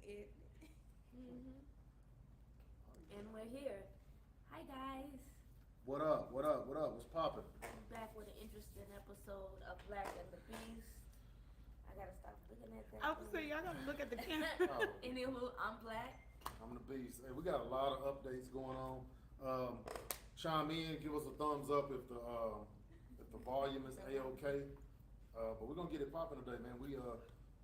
it. Mm-hmm. And we're here. Hi guys. What up? What up? What up? What's poppin'? We're back with an interesting episode of Blaq Da Beast. I gotta stop looking at that. I was saying, y'all gotta look at the camera. Oh, Anywho, I'm Blaq. I'm the beast. Hey, we got a lot of updates going on. Chime in, give us a thumbs up if the volume is a-okay. But we're gonna get it popping today, man. We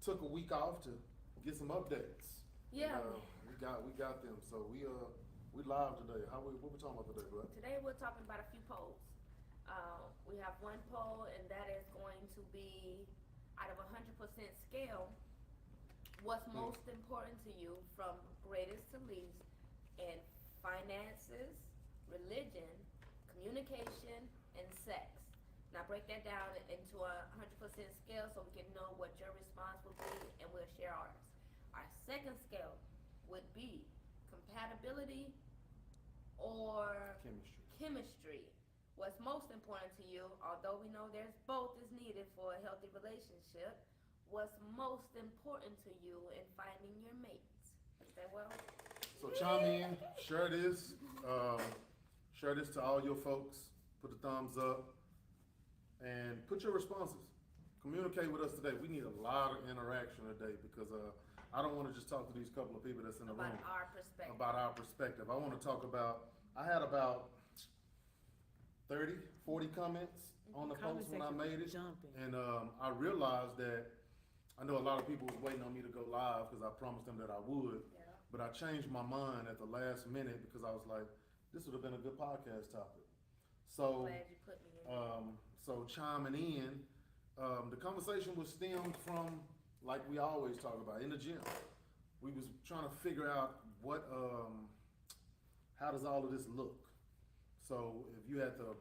took a week off to get some updates. Yeah. And, we got them. So we live today. What we talking about today, bro? Today we're talking about a few polls. We have one poll, and that is going to be out of a 100% scale, what's most important to you from greatest to least in finances, religion, communication, and sex. Now break that down into a 100% scale so we can know what your response would be, and we'll share ours. Our second scale would be compatibility or chemistry. What's most important to you, although we know there's both is needed for a healthy relationship, what's most important to you in finding your mates? Is that well? So chime in, share this, to all your folks. Put the thumbs up, and put your responses. Communicate with us today. We need a lot of interaction today because I don't want to just talk to these couple of people that's in the room. About our perspective. About our perspective. I want to talk about, I had about 30, 40 comments on the post when I made it. Jumping. And I realized that I know a lot of people was waiting on me to go live because I promised them that I would. Yeah. But I changed my mind at the last minute because I was like, this would have been a good podcast topic. So, Glad you put me in. so chiming in, the conversation was stemmed from, like we always talk about, in the gym. We was trying to figure out how does all of this look? So if you had to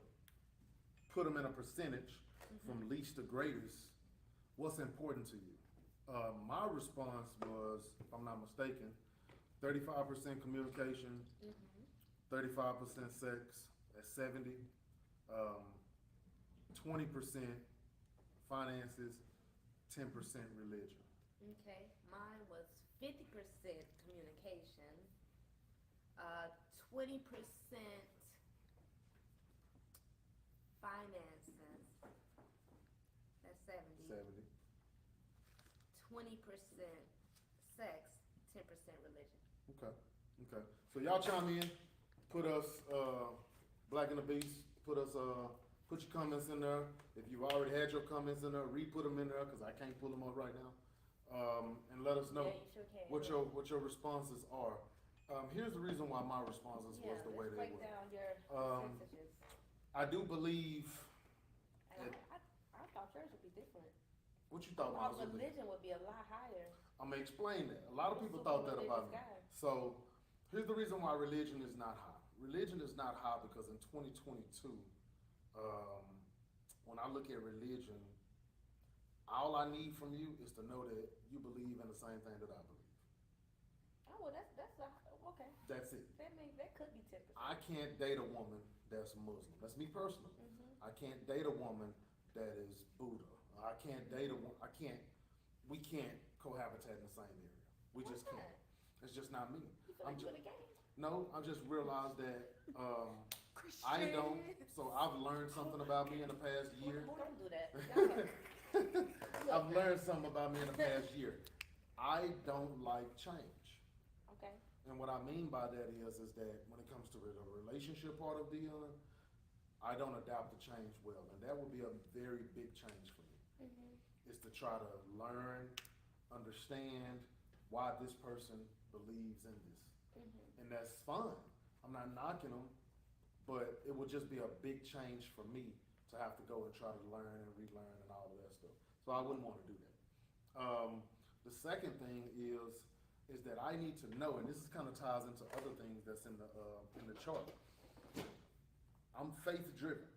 put them in a percentage from least to greatest, what's important to you? My response was, if I'm not mistaken, 35% communication, 35% sex at 70, 20% finances, 10% religion. Okay, mine was 50% communication, 20% finances, that's 70. 70. 20% sex, 10% religion. Okay. Okay. So y'all chime in, put us Blaq Da Beast, put your comments in there. If you've already had your comments in there, re-put them in there because I can't pull them up right now. And let us know Yeah, you sure can. what your responses are. Here's the reason why my responses was the way let's they break were. down your percentages. I do believe. And I thought yours would be different. What you thought Our mine would be? religion would be a lot higher. I'm gonna explain that. A lot of You're people super thought that about religious me. guy. So here's the reason why religion is not high. Religion is not high because in 2022, when I look at religion, all I need from you is to know that you believe in the same thing that I believe. Oh well, that's okay. That's it. That could be 10%. I can't date a woman that's Muslim. That's me personally. I can't date a woman that is Buddha. I can't date a woman. We can't cohabitate in the same area. We Why just not? can't. It's just not me. You feel like you in a game. No, I just realized that I don't. So I've learned something about me in the past year. Don't do that. I've learned something about me in the past year. I don't like change. Okay. And what I mean by that is that when it comes to the relationship part of dealing, I don't adapt to change well. And that would be a very big change for me. Is to try to learn, understand why this person believes in this. And that's fine. I'm not knocking them, but it would just be a big change for me to have to go and try to learn and relearn and all of that stuff. So I wouldn't want to do that. The second thing is that I need to know, and this is kind of ties into other things that's in the chart. I'm faith driven.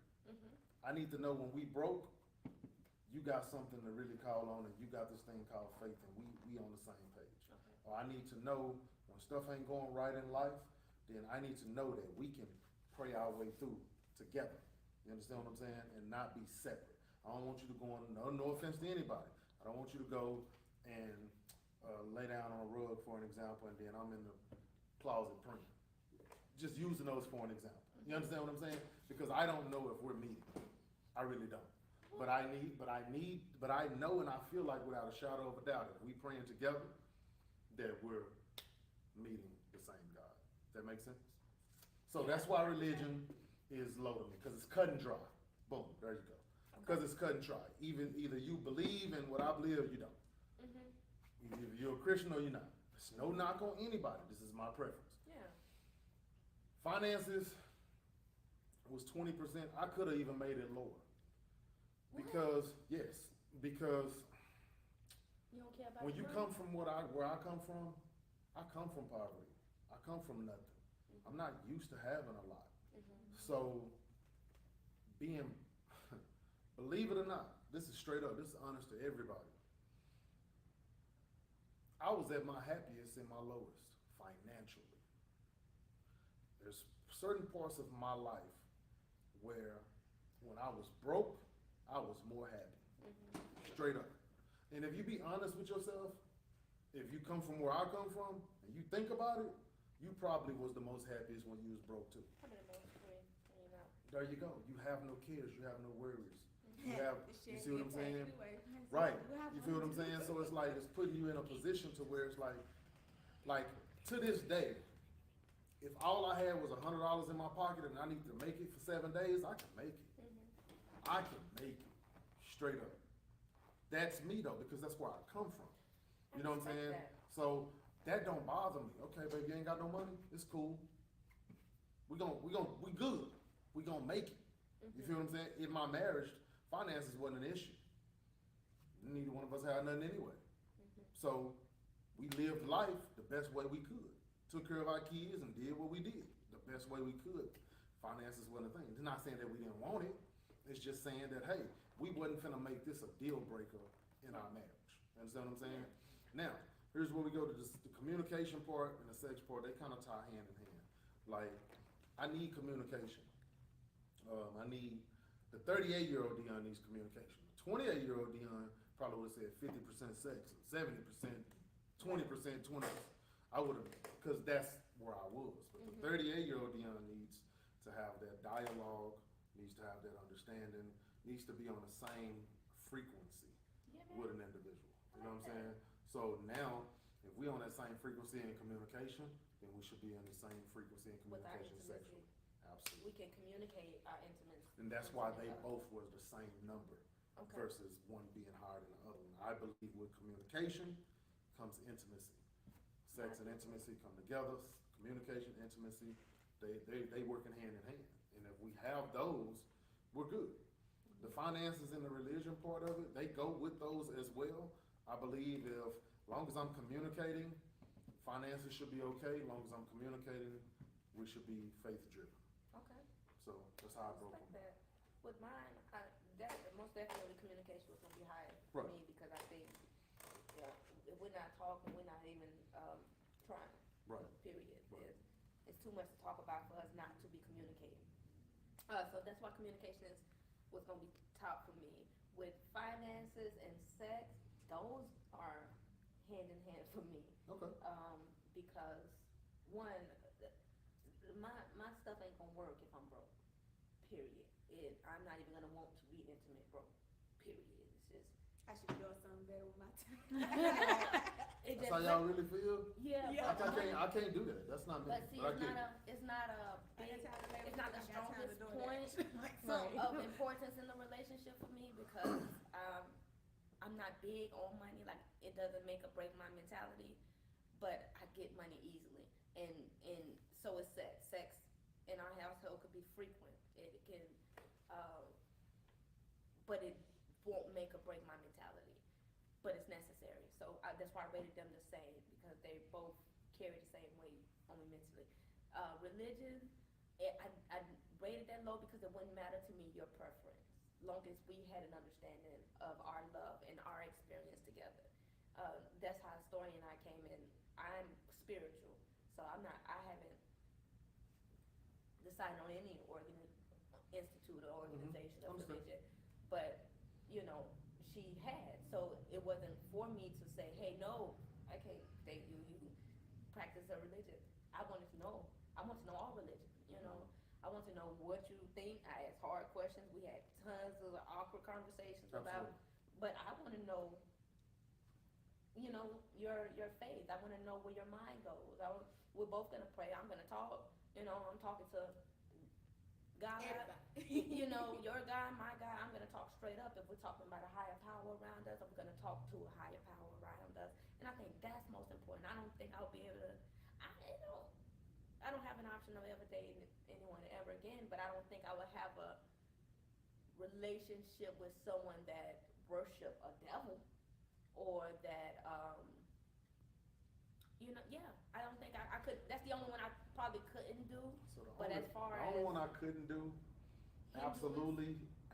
I need to know when we broke, you got something to really call on, and you got this thing called faith, and we on the same page. Okay. Or I need to know when stuff ain't going right in life, then I need to know that we can pray our way through together. You understand what I'm saying? And not be separate. I don't want you to go on, no offense to anybody. I don't want you to go and lay down on a rug for an example, and then I'm in the closet praying. Just using those for an example. You understand what I'm saying? Because I don't know if we're meeting. I really don't. But I know and I feel like without a shadow of a doubt, if we praying together, that we're meeting the same God. Does that make sense? So that's why religion is low to me, because it's cut and dry. Boom, there you go. Because it's cut and dry. Either you believe in what I believe or you don't. Either you're a Christian or you're not. There's no knock on anybody. This is my preference. Yeah. Finances was 20%. I could have even made it lower. Because you don't care about when you money? come from where I come from poverty. I come from nothing. I'm not used to having a lot. So believe it or not, this is straight up, this is honest to everybody. I was at my happiest and my lowest financially. There's certain parts of my life where when I was broke, I was more happy. Straight up. And if you be honest with yourself, if you come from where I come from and you think about it, you probably was the most happiest when you was broke too. There you go. You have no cares, you have no worries. You see what I'm saying? Right. You feel what I'm saying? So it's like, it's putting you in a position to where it's like to this day, if all I had was $100 in my pocket and I need to make it for 7 days, I can make it. I can make it. Straight up. That's me though, because that's where I come from. You know what I'm saying? So that don't bother me. Okay, baby, you ain't got no money? It's cool. We good. We gonna make it. You feel what I'm saying? In my marriage, finances wasn't an issue. Neither one of us had nothing anyway. So we lived life the best way we could. Took care of our kids and did what we did the best way we could. Finances wasn't a thing. It's not saying that we didn't want it. It's just saying that, hey, we wasn't finna make this a deal breaker in our marriage. You understand what I'm saying? Now, here's where we go to the communication part and the sex part. They kind of tie hand in hand. Like, I need communication. I need, the 38-year-old Dion needs communication. The 28-year-old Dion probably would have said 50% sex, 70%, 20%, 20%. I would have, because that's where I was. But the 38-year-old Dion needs to have that dialogue, needs to have that understanding, needs to be on the same frequency with an individual. You know what I'm saying? So now, if we on that same frequency in communication, then we should be in the same frequency in communication sexually. Absolutely. We can communicate our intimacy. And that's why they both was the same number versus one being higher than the other one. I believe with communication comes intimacy. Sex and intimacy come together. Communication, intimacy, they working hand in hand. And if we have those, we're good. The finances and the religion part of it, they go with those as well. I believe as long as I'm communicating, finances should be okay. As long as I'm communicating, we should be faith driven. Okay. So that's how I broke them. That. With mine, that most definitely communication was gonna be higher for me because I think if we're not talking, we're not even trying. Right. Period. Right. It's too much to talk about for us not to be communicating. So that's why communication was gonna be top for me. With finances and sex, those are hand in hand for me. Okay. Because one, my stuff ain't gonna work if I'm broke. Period. I'm not even gonna want to be intimate broke. Period. It's just I should be doing something better with my time. That's how y'all really feel? Yeah. I can't do that. That's not me. But see, it's not a strongest point of importance in the relationship for me because I'm not big on money. Like it doesn't make or break my mentality, but I get money easily, and so is sex. Sex in our household could be frequent. It can, but it won't make or break my mentality. But it's necessary. So that's why I rated them the same because they both carry the same weight only mentally. Religion, I rated that low because it wouldn't matter to me your preference, long as we had an understanding of our love and our experience together. That's how Story and I came in. I'm spiritual, so I haven't decided on any institute or organization of religion, but you know, she had. So it wasn't for me to say, hey, no, I practice a religion. I wanted to know. I want to know all religion. You know, I want to know what you think. I asked hard questions. We had tons of awkward conversations about. Absolutely. But I want to know, you know, your faith. I want to know where your mind goes. We're both gonna pray. I'm gonna talk. You know, I'm talking to God. Everybody. You know, your God, my God. I'm gonna talk straight up. If we're talking about a higher power around us, I'm gonna talk to a higher power around us. And I think that's most important. I don't think I'll be able to. You know, I don't have an option of ever dating anyone ever again. But I don't think I would have a relationship with someone that worship a devil or that you know, yeah, I don't think I could. That's the only one I probably couldn't do. So But as far the only as one I couldn't do, Hinduism,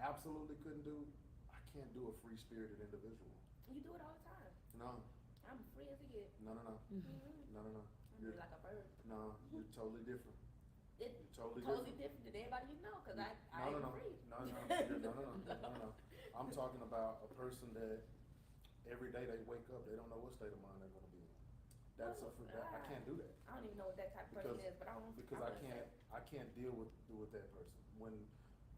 absolutely couldn't do, I can't do a free spirited individual. you do it all the time. No, I'm free as a kid. no. Mm-hmm. No. I'm like a bird. No, you're totally different. It's You're totally different than everybody you know, cause I ain't free. No. I'm talking about a person that every day they wake up, they don't know what state of mind they're gonna be in. I can't do that. I don't even know what that type of person is, but I don't. Because I can't deal with that person when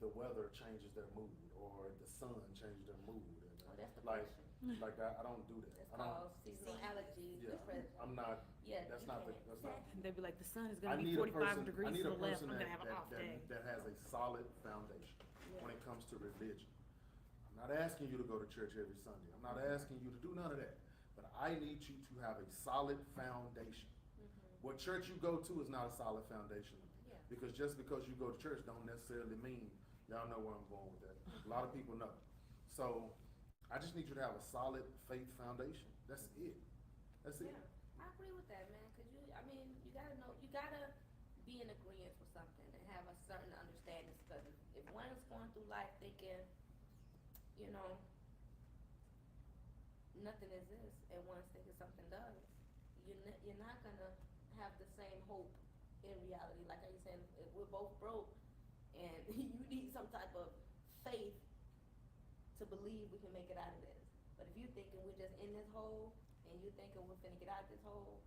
the weather changes their mood or the sun changes their mood. And Oh, that's like depression. I don't do that. It's I don't. called seasonal allergies, Yeah, depression. I'm not. Yeah, That's you not can't. that's not. They'd be like, the sun is I gonna be need a 45 person. degrees I need to a the left. person I'm that, gonna have an off day. that has a solid foundation Yeah. when it comes to religion. I'm not asking you to go to church every Sunday. I'm not asking you to do none of that. But I need you to have a solid foundation. Mm-hmm. What church you go to is not a solid foundation to me. Yeah. Because just because you go to church don't necessarily mean, y'all know where I'm going with that. A lot of people know. So I just need you to have a solid faith foundation. That's it. That's it. Yeah, I agree with that, man. Cause I mean, you gotta know, you gotta be in agreement with something and have a certain understanding. Cause if one is going through life thinking, you know, nothing exists, and one's thinking something does, you're not gonna have the same hope in reality. Like I was saying, if we're both broke, and you need some type of faith to believe we can make it out of this. But if you thinking we're just in this hole, and you thinking we're finna get out of this hole,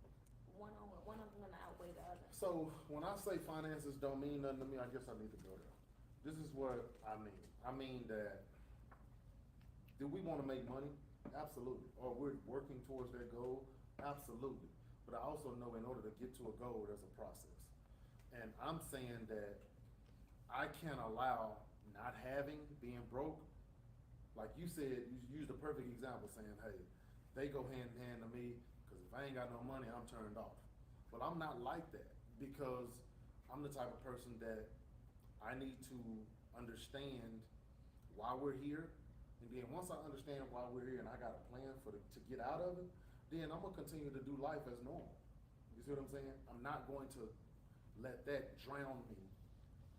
one of them gonna outweigh the other. So when I say finances don't mean nothing to me, I guess I need to go there. This is what I mean. I mean that, do we wanna make money? Absolutely. Or we're working towards that goal? Absolutely. But I also know in order to get to a goal, there's a process. And I'm saying that I can't allow not having, being broke, like you said, you used a perfect example saying, hey, they go hand in hand to me, cause if I ain't got no money, I'm turned off. But I'm not like that, because I'm the type of person that I need to understand why we're here. And then once I understand why we're here and I got a plan to get out of it, then I'm gonna continue to do life as normal. You see what I'm saying? I'm not going to let that drown me,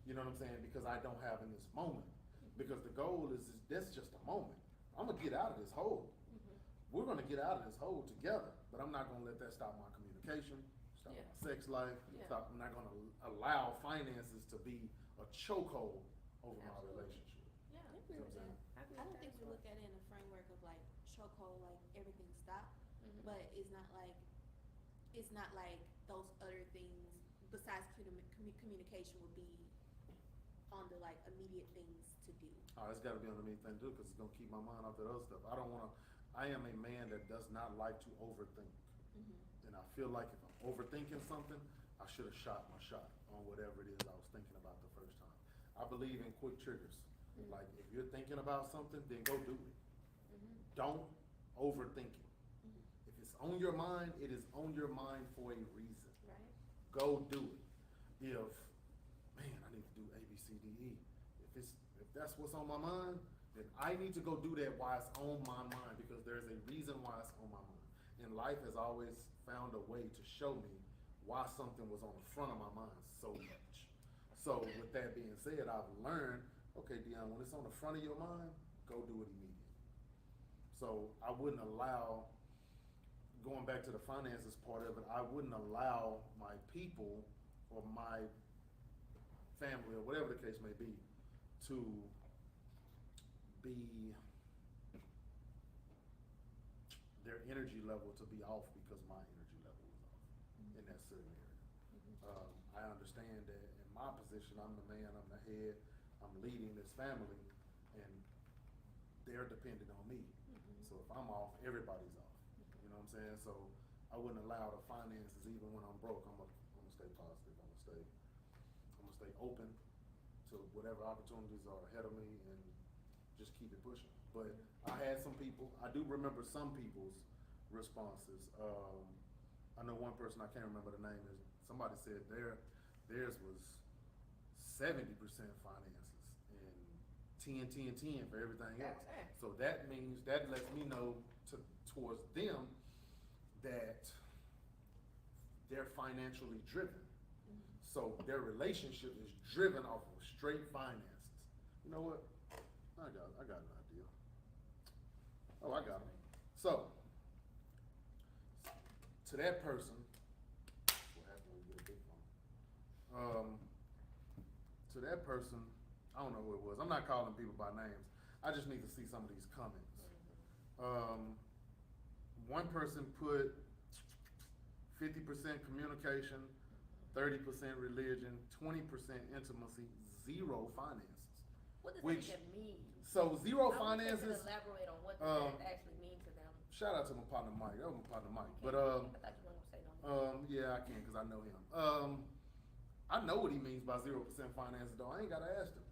you know what I'm saying, because I don't have in this moment. Because the goal is that's just a moment. I'm gonna get out of this hole. We're gonna get out of this hole together, but I'm not gonna let that stop my communication, stop Yeah. my sex life, Yeah. I'm not gonna allow finances to be a chokehold over my Absolutely. relationship. Yeah, I agree with that. I agree I don't with think that we as well. look at it in a framework of like chokehold, like everything stop, Mhm. but it's not like those other things besides communication would be on the like immediate things to do. It's gotta be on the main thing to do, cause it's gonna keep my mind off that other stuff. I am a man that does not like to overthink. And I feel like if I'm overthinking something, I should've shot my shot on whatever it is I was thinking about the first time. I believe in quick triggers. Like, if you're thinking about something, then go do it. Don't overthink it. If it's on your mind, it is on your mind for a reason. Right. Go do it. If, man, I need to do A, B, C, D, E. If that's what's on my mind, then I need to go do that while it's on my mind, because there's a reason why it's on my mind. And life has always found a way to show me why something was on the front of my mind so much. So with that being said, I've learned, okay, Dion, when it's on the front of your mind, go do it immediately. So I wouldn't allow, going back to the finances part of it, I wouldn't allow my people or my family or whatever the case may be to be, their energy level to be off because my energy level was off in that certain area. I understand that in my position, I'm the man, I'm the head, I'm leading this family, and they're dependent on me. So if I'm off, everybody's off. You know what I'm saying? So I wouldn't allow the finances, even when I'm broke. I'm gonna stay positive. I'm gonna stay open to whatever opportunities are ahead of me and just keep it pushing. But I had some people, I do remember some people's responses. I know one person, I can't remember the name, is somebody said theirs was 70% finances and 10 for everything else. Okay. So that means, that lets me know towards them that they're financially driven. So their relationship is driven off of straight finances. You know what? I got an idea. Oh, I got it. So, to that person, what happened when you get a big phone? To that person, I don't know who it was. I'm not calling people by names. I just need to see some of these comments. One person put 50% communication, 30% religion, 20% intimacy, 0 finances. What does Which- that even mean? So 0 I wish they could finances. elaborate on what does that actually mean to them. Shout out to my partner Mike. That was my partner Mike. Okay. But I thought you weren't gonna say no. yeah, I can because I know him. I know what he means by 0% finances, though. I ain't gotta ask him.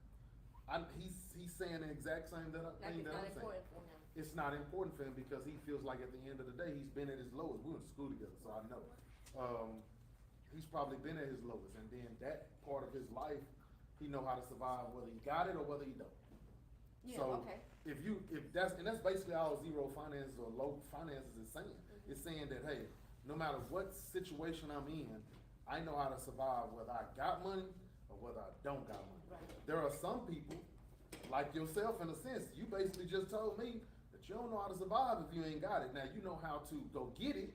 He's saying the exact same thing Like that it's not I'm saying. important for him. It's not important for him because he feels like at the end of the day he's been at his lowest. We went to school together, so I know. He's probably been at his lowest, and then that part of his life, he know how to survive whether he got it or whether he don't. Yeah, So okay. if that's basically all 0 finances or low finances is saying. It's saying that, hey, no matter what situation I'm in, I know how to survive whether I got money or whether I don't got money. Right. There are some people, like yourself in a sense, you basically just told me that you don't know how to survive if you ain't got it. Now you know how to go get it,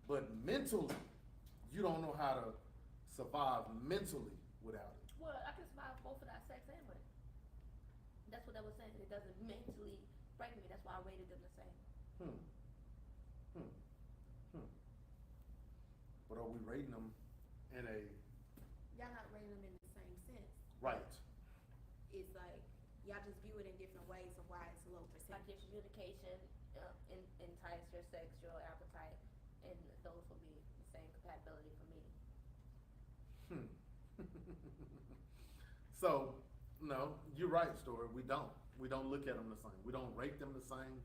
but mentally, you don't know how to survive mentally without it. Well, I can survive both without sex and money. That's what that was saying. It doesn't mentally break me. That's why I rated them the same. But are we rating them in a Y'all not rating them in the same sense. right? It's like, y'all just view it in different ways of why it's low Like percentage. your communication, entice your sex, your appetite, and those will be the same compatibility for me. So, no, you're right, Story. We don't look at them the same. We don't rate them the same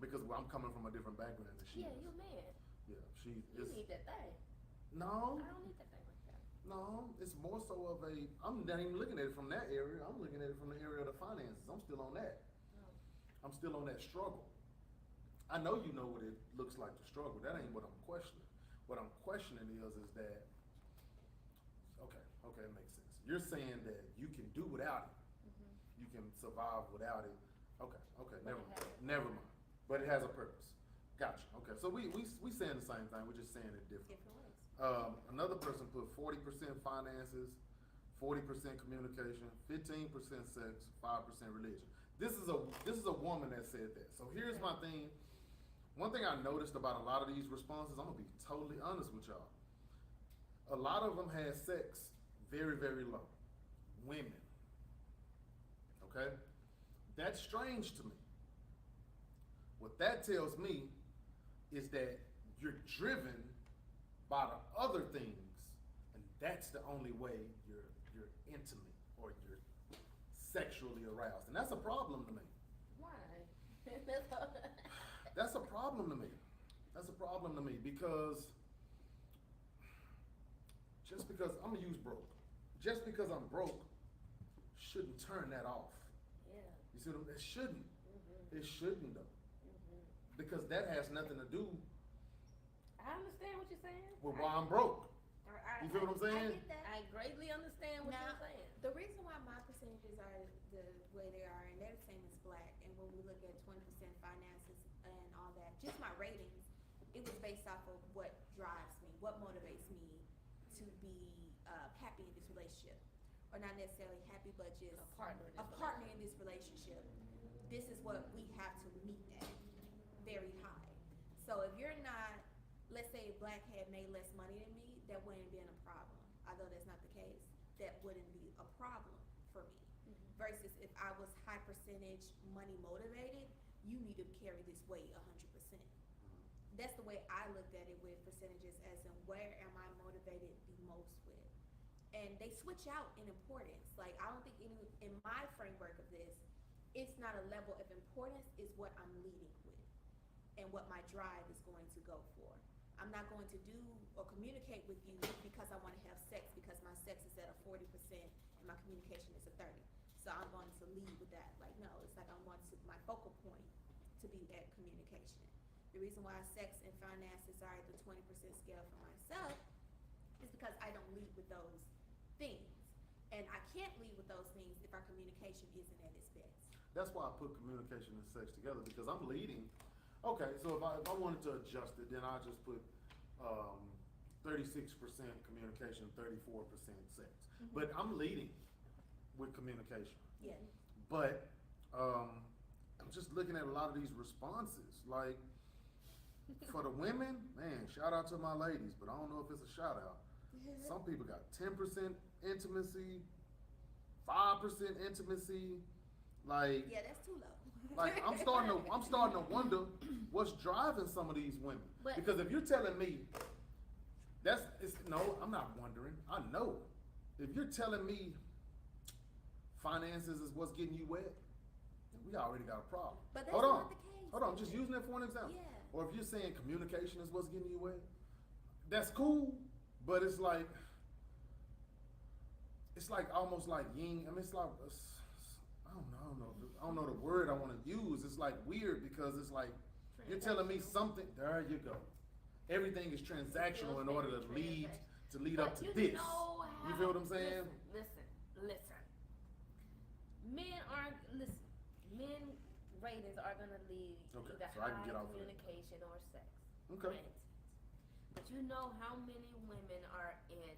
because I'm coming from a different background than she Yeah, is. you a man. Yeah, she You is. need that thing. No, I don't need that thing like that. no, it's more so of a, I'm not even looking at it from that area. I'm looking at it from the area of the finances. I'm still on that. No. I'm still on that struggle. I know you know what it looks like to struggle. That ain't what I'm questioning. What I'm questioning is that, okay, it makes sense. You're saying that you can do without it. You can survive without it. Okay, never mind. But it has a purpose. Gotcha. Okay, so we saying the same thing. We're just saying it different. Different ways. Another person put 40% finances, 40% communication, 15% sex, 5% religion. This is a woman that said that. So here's my thing. One thing I noticed about a lot of these responses, I'm gonna be totally honest with y'all. A lot of them had sex very, very low. Women. Okay? That's strange to me. What that tells me is that you're driven by the other things, and that's the only way you're intimate or you're sexually aroused. And that's a problem to me. Why? That's a problem to me. That's a problem to me because just because I'm gonna use broke. Just because I'm broke shouldn't turn that off. Yeah. You see what I'm, it shouldn't. It shouldn't though. Because that has nothing to do I understand what you're saying. with why I'm broke. I You feel what I'm saying? I get that. I greatly understand what Now, you're saying. the reason why my percentages are the way they are, and they're the same as Blaq, and when we look at 20% finances and all that, just my ratings, it was based off of what drives me, what motivates me to be happy in this relationship. Or not necessarily happy, but just A partner in this relationship. This is what we have to meet at, very high. So if you're not, let's say Blaq had made less money than me, that although that's not the case, that wouldn't be a problem for me. Versus if I was high percentage money motivated, you need to carry this weight 100%. That's the way I looked at it with percentages, as in where am I motivated the most with? And they switch out in importance. Like, I don't think in my framework of this, it's not a level of importance, it's what I'm leading with and what my drive is going to go for. I'm not going to do or communicate with you because I want to have sex, because my sex is at a 40% and my communication is a 30. So I'm going to lead with that. Like, no, it's like I want my focal point to be at communication. The reason why sex and finances are at the 20% scale for myself is because I don't lead with those things. And I can't lead with those things if our communication isn't at its best. That's why I put communication and sex together, because I'm leading. Okay, so if I wanted to adjust it, then I just put 36% communication, 34% sex. But I'm leading with communication. Yeah. But I'm just looking at a lot of these responses. Like, for the women, man, shout out to my ladies, but I don't know if it's a shout out. Some people got 10% intimacy, 5% intimacy. Like, Yeah, that's too low. like I'm starting to wonder what's driving some of these women. But- Because if you're telling me no, I'm not wondering. I know. If you're telling me finances is what's getting you wet, then we already got a problem. But that's Hold on. not the case. Hold on, I'm just using it for an example. Yeah. Or if you're saying communication is what's getting you wet, that's cool, but it's like almost like yin. I mean, it's like, I don't know the word I want to use. It's like weird, because it's like you're telling me something. There you go. Everything is transactional in order to lead up to this. You feel what I'm saying? Listen. Men ratings are gonna lead Okay, either so I can high get off of that. communication or sex. Okay. for instance. But you know how many women are in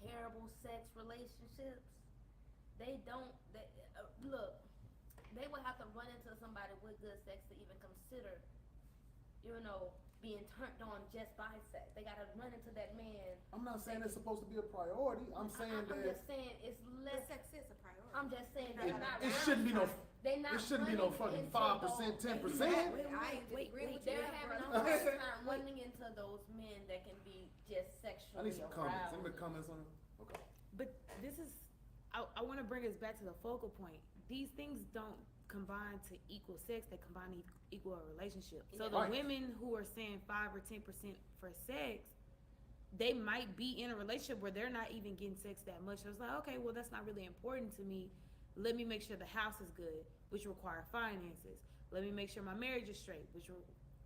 terrible sex relationships? They look, they would have to run into somebody with good sex to even consider, being turned on just by sex. They gotta run into that man. I'm not saying it's supposed to be a priority. I'm saying I'm that just saying it's But less. sex is a priority. I'm just saying It- they're not. it shouldn't be no. They not. It shouldn't be no running fucking into 5%, those- 10%. Wait, They're having a hard time running into those men that can be just sexually I need some comments. aroused. Anybody comments on it? Okay. But this is, I want to bring us back to the focal point. These things don't combine to equal sex, they combine to equal a relationship. So the Right. women who are saying 5 or 10% for sex, they might be in a relationship where they're not even getting sex that much. So it's like, okay, well, that's not really important to me. Let me make sure the house is good, which require finances. Let me make sure my marriage is straight,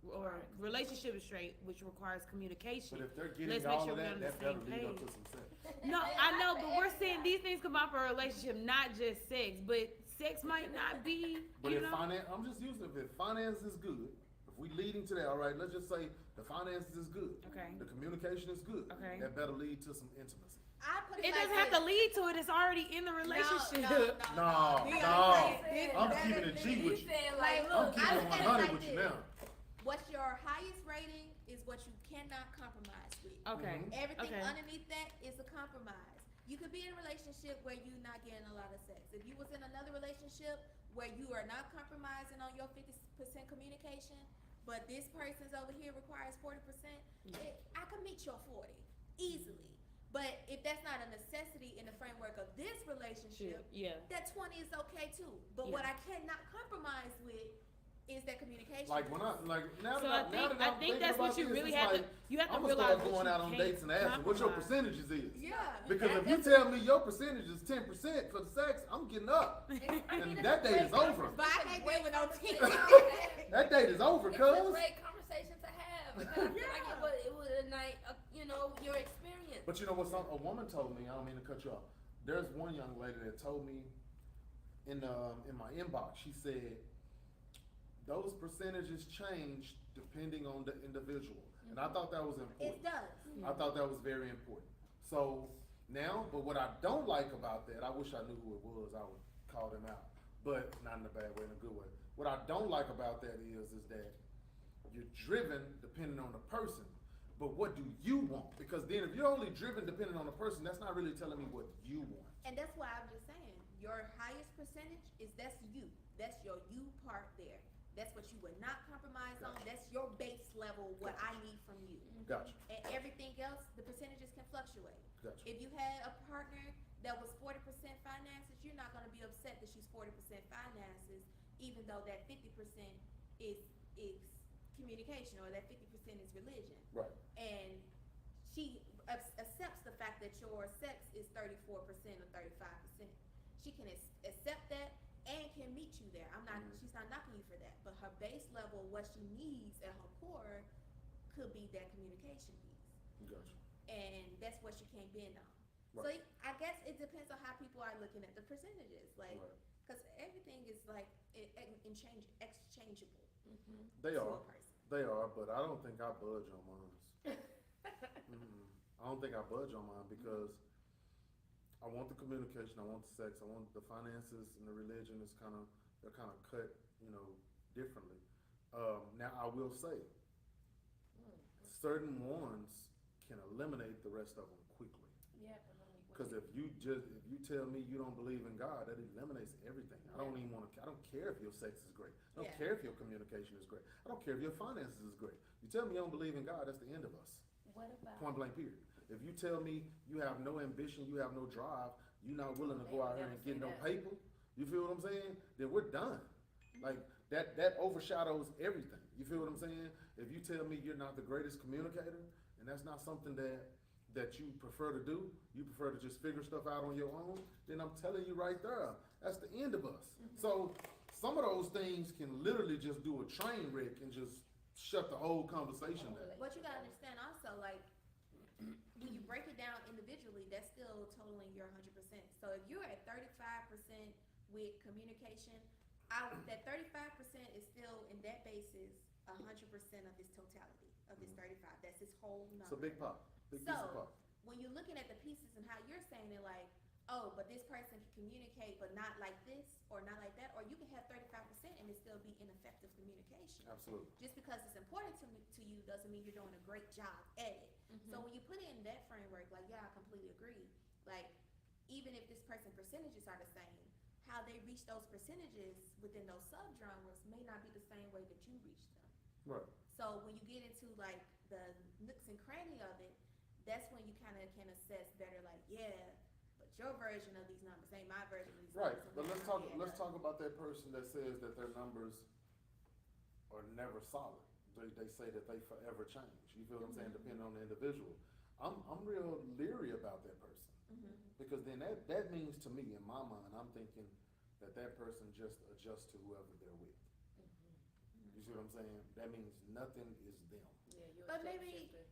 or relationship is straight, which requires communication. But if they're getting Let's make all sure of we're that, on the that better same lead up page. to some sex. No, I know, but we're saying these things combine for a relationship, not just sex. But sex might not be, But you if know. I'm just using it. If finance is good, if we leading to that, all right, let's just say the finances is good. Okay. The communication is good. Okay. That better lead to some intimacy. I put it It like doesn't have this. to lead to it. It's already in the relationship. No, We no. gotta say I'm that keeping it G He's with you. saying Like, like, I'm look, keeping I it look at it 100 like with you this. now. What's your highest rating is what you cannot compromise with. Okay. Mhm. Everything Okay. underneath that is a compromise. You could be in a relationship where you're not getting a lot of sex. If you was in another relationship where you are not compromising on your 50% communication, but this person's over here requires 40%, I could meet your 40 easily. But if that's not a necessity in the framework of this relationship, Yeah. that 20 is okay too. But Yeah. what I cannot compromise with is that communication. Like when I now So that I now think that I'm I think thinking that's about what you this, really it's have like, to. You have to I'm gonna realize start what going you out on can't dates and asking what your compromise. percentages is. Yeah. Because if you tell me your percentage is 10% for the sex, I'm getting up. And that date is over. But I can't deal with no 10. That date is over, It's a cuz. great conversation to have. Because I feel like it was a night, your experience. But you know what? A woman told me. I don't mean to cut you off. There's one young lady that told me in my inbox. She said those percentages change depending on the individual, and I thought that was important. It does. I thought that was very important. So now, but what I don't like about that, I wish I knew who it was. I would call them out, but not in a bad way, in a good way. What I don't like about that is that you're driven depending on the person. but what do you want? Because then if you're only driven depending on the person, that's not really telling me what you want. And that's why I'm just saying, your highest percentage that's you. That's your you part there. That's what you would not compromise on. That's your base level, what I need from you. Gotcha. And everything else, the percentages can fluctuate. Gotcha. If you had a partner that was 40% finances, you're not gonna be upset that she's 40% finances, even though that 50% is communication, or that 50% is religion. Right. And she accepts the fact that your sex is 34% or 35%. She can accept that and can meet you there. She's not knocking you for that. But her base level, what she needs at her core, could be that communication piece. Gotcha. And that's what she can't bend on. Right. So I guess it depends on how people are looking at the percentages. Like, Right. because everything is like exchangeable. They to are. a person. They are, but I don't think I budge on mine. I don't think I budge on mine because I want the communication, I want the sex, I want the finances, and the religion is they're kind of cut, differently. Now I will say, certain ones can eliminate the rest of them quickly. Yeah. Because if you tell me you don't believe in God, that eliminates everything. I don't care if your sex is great. I don't Yeah. care if your communication is great. I don't care if your finances is great. You tell me you don't believe in God, that's the end of us. What about? Point blank period. If you tell me you have no ambition, you have no drive, you're not willing to go out here and get no paper, you feel what I'm saying? Then we're done. Like that overshadows everything. You feel what I'm saying? If you tell me you're not the greatest communicator, and that's not something that you prefer to do, you prefer to just figure stuff out on your own, then I'm telling you right there, that's the end of us. So some of those things can literally just do a train wreck and just shut the whole conversation down. What you gotta understand also, like, when you break it down individually, that's still totaling your 100%. So if you're at 35% with communication, that 35% is still, in that basis, 100% of his totality, of his 35. That's his whole number. It's a big pop, big piece of So, pop. when you're looking at the pieces and how you're saying it, like, oh, but this person can communicate, but not like this, or not like that, or you can have 35% and it still be ineffective communication. Absolutely. Just because it's important to you doesn't mean you're doing a great job at it. So when you put it in that framework, like, yeah, I completely agree. Like, even if this person's percentages are the same, how they reach those percentages within those subgenres may not be the same way that you reach them. Right. So when you get into like the nooks and cranny of it, that's when you kind of can assess better. Like, yeah, but your version of these numbers ain't my version of these Right, numbers. but let's talk about that person that says that their numbers are never solid. They say that they forever change. You feel what I'm saying? Depending on the individual. I'm real leery about that person. Because then that means to me, in my mind, I'm thinking that person just adjusts to whoever they're with. You see what I'm saying? That means nothing is them. Yeah, you're But a maybe shapeshifter.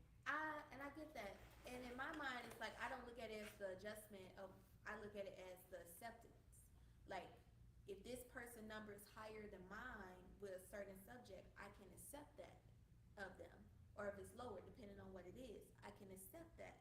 I get that, and in my mind, it's like I don't look at it as the adjustment of. I look at it as the acceptance. Like, if this person number is higher than mine with a certain subject, I can accept that of them. Or if it's lower, depending on what it is, I can accept that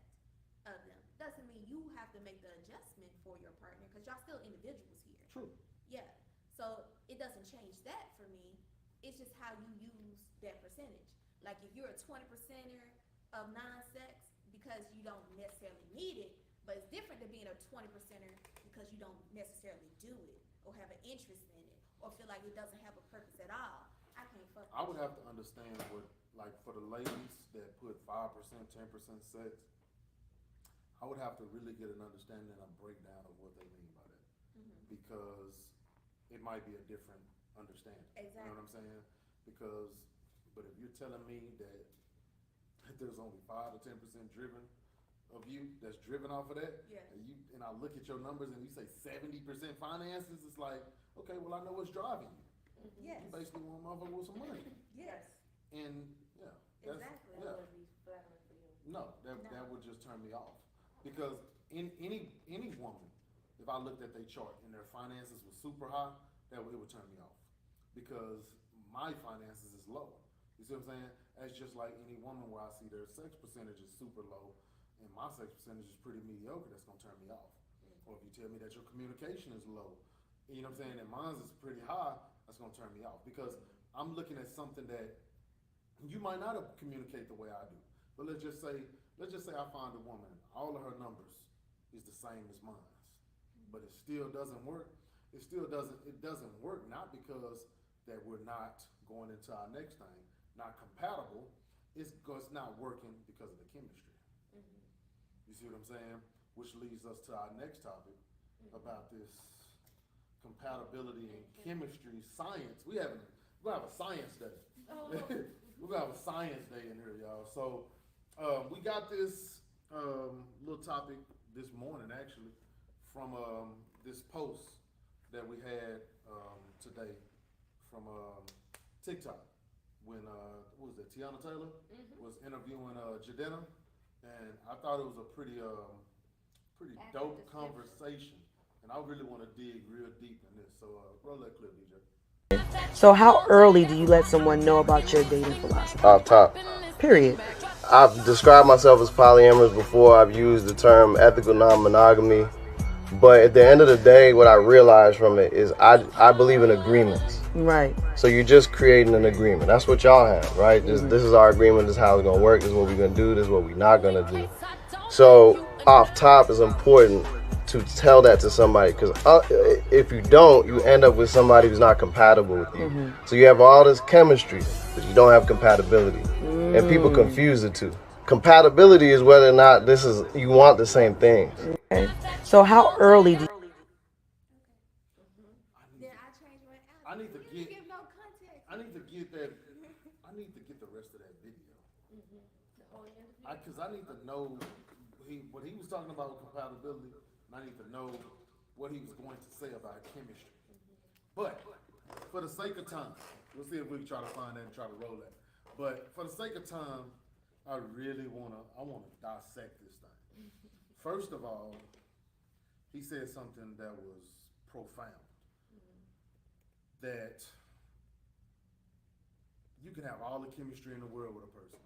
of them. Doesn't mean you have to make the adjustment for your partner, because y'all still individuals here. True. Yeah. So it doesn't change that for me. It's just how you use that percentage. Like, if you're a 20%er of non-sex because you don't necessarily need it, but it's different than being a 20%er because you don't necessarily do it or have an interest in it or feel like it doesn't have a purpose at all. I can't fuck I with would have to understand what, like, for the ladies that put 5%, 10% sex, I would have to really get an understanding and a breakdown of what they mean by that. Because it might be a different understanding. You know what I'm saying? But if you're telling me that there's only 5 to 10% driven of you that's driven off of that, Yeah. and I look at your numbers and you say 70% finances, it's like, okay, well, I know what's driving you. Yes. You basically want a motherfucker with some money. Yes. And, yeah. That's, Exactly. Yeah. That would be flattering for you. No, that would just turn me off. Because in any woman, if I looked at their chart and their finances were super high, it would turn me off. Because my finances is low. You see what I'm saying? That's just like any woman where I see their sex percentage is super low and my sex percentage is pretty mediocre, that's gonna turn me off. Or if you tell me that your communication is low, you know what I'm saying, and mine is pretty high, that's gonna turn me off. Because I'm looking at something that you might not have communicated the way I do. But let's just say I find a woman, all of her numbers is the same as mine, but it still doesn't work. It doesn't work not because that we're not going into our next thing, not compatible. It's not working because of the chemistry. You see what I'm saying? Which leads us to our next topic about this compatibility and chemistry science. We're gonna have a science day. We're gonna have a science day in here, y'all. So we got this little topic this morning actually from this post that we had today from TikTok when what was it, Tiana Taylor was interviewing Jadena, and I thought it was a pretty dope conversation, and I really want to dig real deep in this. So roll that clip, DJ. So how early do you let someone know about your dating philosophy? Off top. Period. I've described myself as polyamorous before. I've used the term ethical non-monogamy. But at the end of the day, what I realized from it is I believe in agreements. Right. So you're just creating an agreement. That's what y'all have, right? This is our agreement. This is how it's going to work. This is what we're going to do. This is what we're not going to do. So off top is important to tell that to somebody, because if you don't, you end up with somebody who's not compatible with you. So you have all this chemistry, but you don't have compatibility. And people confuse the two. Compatibility is whether or not you want the same things. Okay. So how early do Then I change my answer. I need to You get. give no context. I need to get that. I need to get the rest of that video. Because I need to know what he was talking about with compatibility, and I need to know what he was going to say about chemistry. But for the sake of time, we'll see if we can try to find that and try to roll that. But for the sake of time, I really wanna dissect this thing. First of all, he said something that was profound. That you can have all the chemistry in the world with a person,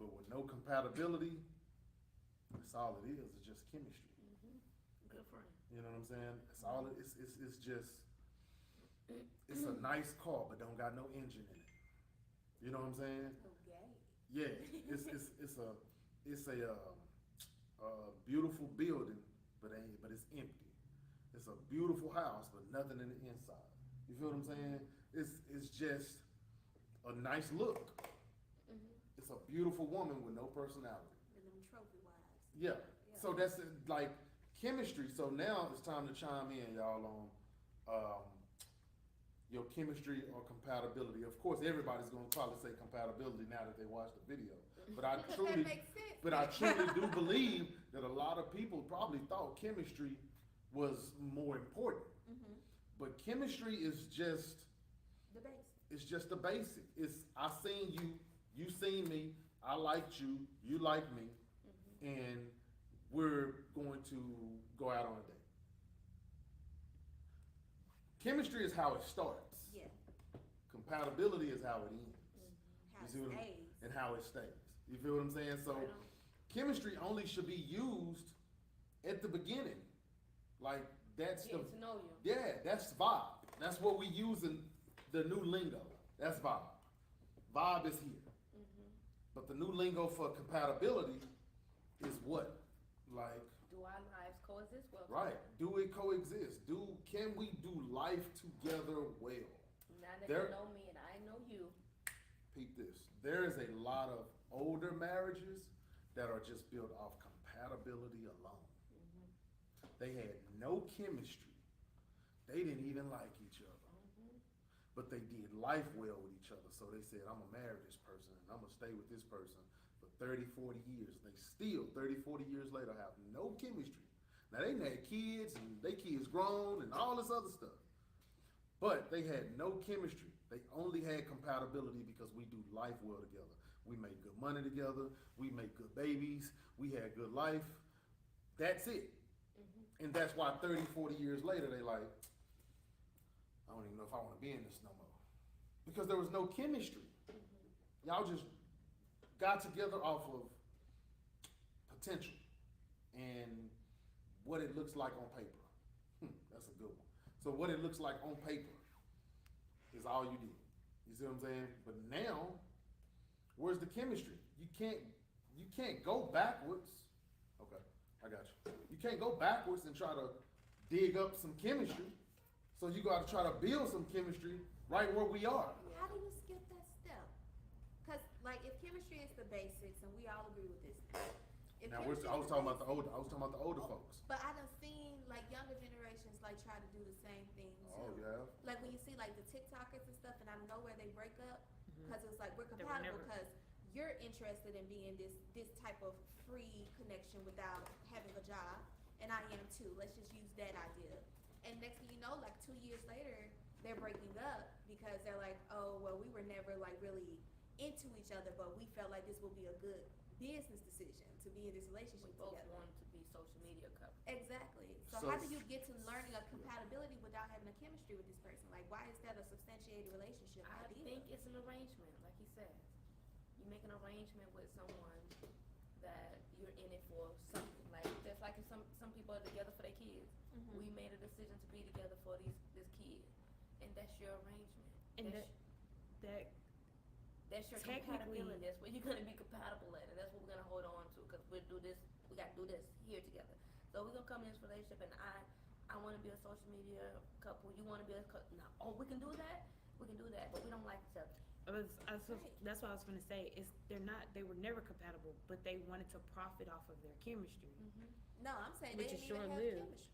but with no compatibility, that's all it is. It's just chemistry. Good friend. You know what I'm saying? It's all. It's just. It's a nice car, but don't got no engine in it. You know what I'm saying? Okay. Yeah. It's a beautiful building, but it's empty. It's a beautiful house, but nothing in the inside. You feel what I'm saying? It's just a nice look. It's a beautiful woman with no personality. And them trophy wives. Yeah. So that's like chemistry. So now it's time to chime in, y'all, on your chemistry or compatibility. Of course, everybody's gonna probably say compatibility now that they watch the video. But I truly, That makes sense. but I truly do believe that a lot of people probably thought chemistry was more important. But chemistry is just The basic. it's just the basic. I seen you, you seen me, I liked you, you liked me, and we're going to go out on a date. Chemistry is how it starts. Yeah. Compatibility is how it ends. How You it see what I'm- stays. and how it stays. You feel what I'm saying? So Right on. chemistry only should be used at the beginning. Like that's Getting to know you. that's vibe. That's what we use in the new lingo. That's vibe. Vibe is here. But the new lingo for compatibility is what? Like, Do our lives coexist well? right, do it coexist? Can we do life together well? Now that There- you know me and I know you. Peep this. There is a lot of older marriages that are just built off compatibility alone. They had no chemistry. They didn't even like each other. But they did life well with each other. So they said, I'm gonna marry this person and I'm gonna stay with this person for 30, 40 years. They still, 30, 40 years later, have no chemistry. Now they had kids and they kids grown and all this other stuff. But they had no chemistry. They only had compatibility because we do life well together. We make good money together. We make good babies. We had good life. That's it. And that's why 30, 40 years later, they like, I don't even know if I want to be in this no more. Because there was no chemistry. Y'all just got together off of potential and what it looks like on paper. That's a good one. So what it looks like on paper is all you did. You see what I'm saying? But now, where's the chemistry? You can't you can't go backwards. Okay, I got you. You can't go backwards and try to dig up some chemistry. So you got to try to build some chemistry right where we are. How do you skip that step? Cause like if chemistry is the basics, and we all agree with this now. If Now chemistry I was is talking about the basics- older. I was talking about the older folks. But I done seen like younger generations like try to do the same thing too. Oh yeah. Like when you see like the TikTokers and stuff, and out of nowhere they break up, Mhm. cause it's like we're They were compatible, never- cause you're interested in being this type of free connection without having a job, and I am too. Let's just use that idea. And next thing you know, like 2 years later, they're breaking up because they're like, oh well, we were never like really into each other, but we felt like this would be a good business decision to be in this relationship We both together. wanted to be social media couple. Exactly. So, So- how do you get to learning a compatibility without having a chemistry with this person? Like, why is that a substantiated relationship I idea? think it's an arrangement, like he said. You make an arrangement with someone that you're in it for something. Like just like if some people are together for their kids. Mhm. We made a decision to be together for this kid, and that's your arrangement. And that's, that that's your technically- compatibility. That's where you're gonna be compatible at, and that's what we're gonna hold on to. Cause we'll do this. We gotta do this here together. So we're gonna come in this relationship, and I want to be a social media couple. You want to be a couple. No, oh, we can do that. We can do that, but we don't like each other. that's what I was gonna say. They were never compatible, but they wanted to profit off of their chemistry. No, I'm saying Which they is didn't even have short-lived. chemistry.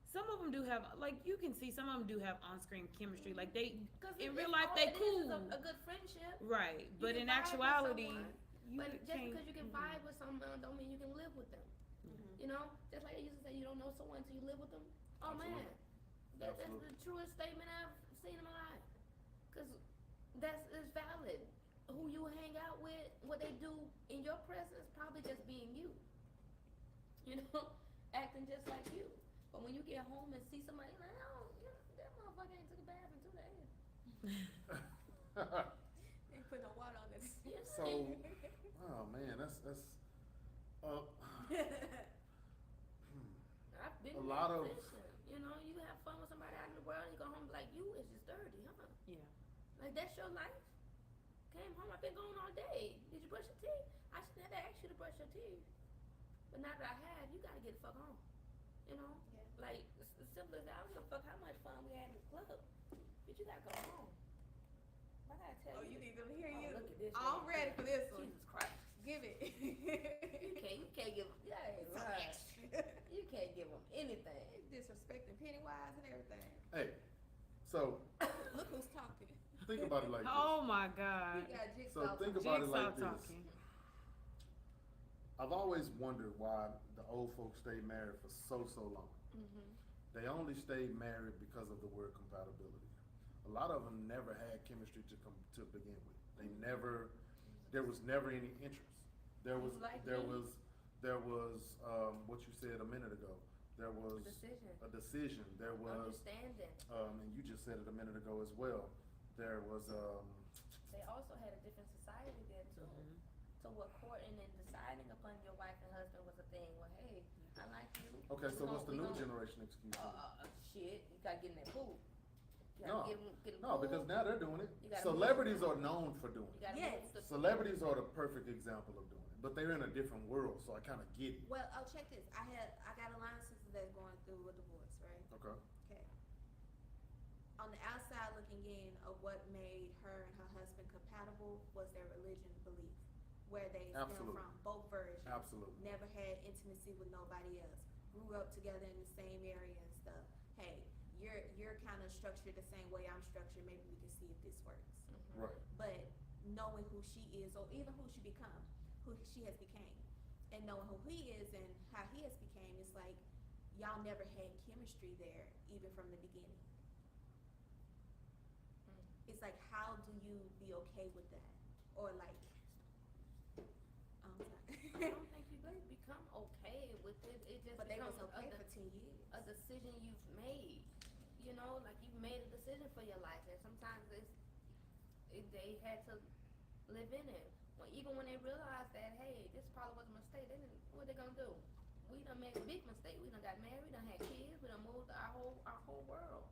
Some of them do have, like you can see, some of them do have on-screen chemistry. Like they, Cause in it's real life, all they it is cool, is a good friendship. right? But can in vibe with actuality, someone, you But just can't. because you can vibe with someone don't mean you can live with them. Mhm. You know, just like they used to say, you don't know someone until you live with them. Oh man, Absolutely. that's Absolutely. the truest statement I've seen in my life. Cause is valid. Who you hang out with, what they do in your presence, probably just being you. You know, acting just like you. But when you get home and see somebody, like, oh, that motherfucker ain't took a bath in 2 days. They put no water on this. You know? So, oh man, that's uh, I've been A in lot that of- position. You know, you have fun with somebody out in the world, and you go home like, you is just dirty, huh? Yeah. Like, that's your life? Came home, I've been gone all day. Did you brush your teeth? I shouldn't have to ask you to brush your teeth. But now that I have, you gotta get the fuck home. You know? Yeah. Like, it's as simple as that. I don't give a fuck how much fun we had in the club. But you gotta go home. I gotta tell Oh, you. you need them to hear Oh, you. look at this. I'm man. ready for this one. Jesus Christ. Give it. You can't give them, yeah, So right. extra. You can't give them anything. Disrespecting Pennywise and everything. hey. So Look who's talking. think about it like this. Oh my God. You got So Jigsaw think talking. about it like Jigsaw this. talking. I've always wondered why the old folks stay married for so long. Mm-hmm. They only stayed married because of the word compatibility. A lot of them never had chemistry to begin with. There was never any interest. There was Like there me. was what you said a minute ago. There was Decision. a decision. There was Understanding. and you just said it a minute ago as well. There was They also had a different society then too. Mhm. So what courting and deciding upon your wife and husband was a thing. Well, hey, I like you. okay. So We what's the gon- new we gon- generation excuse? Shit, you gotta get in that pool. You No. gotta get in the No, pool. because now they're doing it. You gotta Celebrities are known for doing You it. gotta Yes. move the Celebrities are the perfect example of doing it, but they're in a different world, so I kind of get it. Well, oh, check this. I got a line of sisters that's going through a divorce, right? Okay. Okay. On the outside looking in of what made her and her husband compatible was their religion belief, where they stem Absolutely. from, both versions. Absolutely. Never had intimacy with nobody else. Grew up together in the same area and stuff. Hey, you're kind of structured the same way I'm structured. Maybe we can see if this works. Right. But knowing who she is, or even who she become, who she has became, and knowing who he is and how he has became, it's like y'all never had chemistry there, even from the beginning. It's like, how do you be okay with that, or like, I don't think you can become okay with it. It just but they was becomes okay for 10 years. a decision you've made. You know, like you've made a decision for your life, and sometimes they had to live in it. Even when they realized that, hey, this probably was a mistake, what they gonna do? We done made a big mistake. We done got married, we done had kids, we done moved our whole world.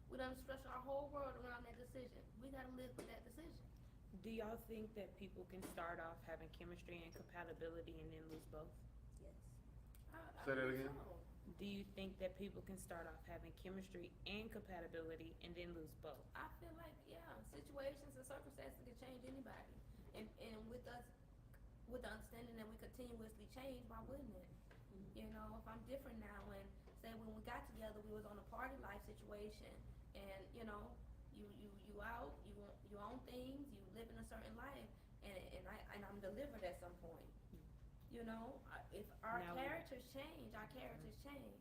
We done stretched our whole world around that decision. We gotta live with that decision. Do y'all think that people can start off having chemistry and compatibility and then lose both? Yes. Say that again? Do you think that people can start off having chemistry and compatibility and then lose both? I feel like, yeah, situations and circumstances can change anybody. And with us, with the understanding that we continuously change, why wouldn't it? You know, if I'm different now and say when we got together, we was on a party life situation and, you know, you out, you own things, you live in a certain life and I'm delivered at some point. You know, if our Now characters change, our characters change.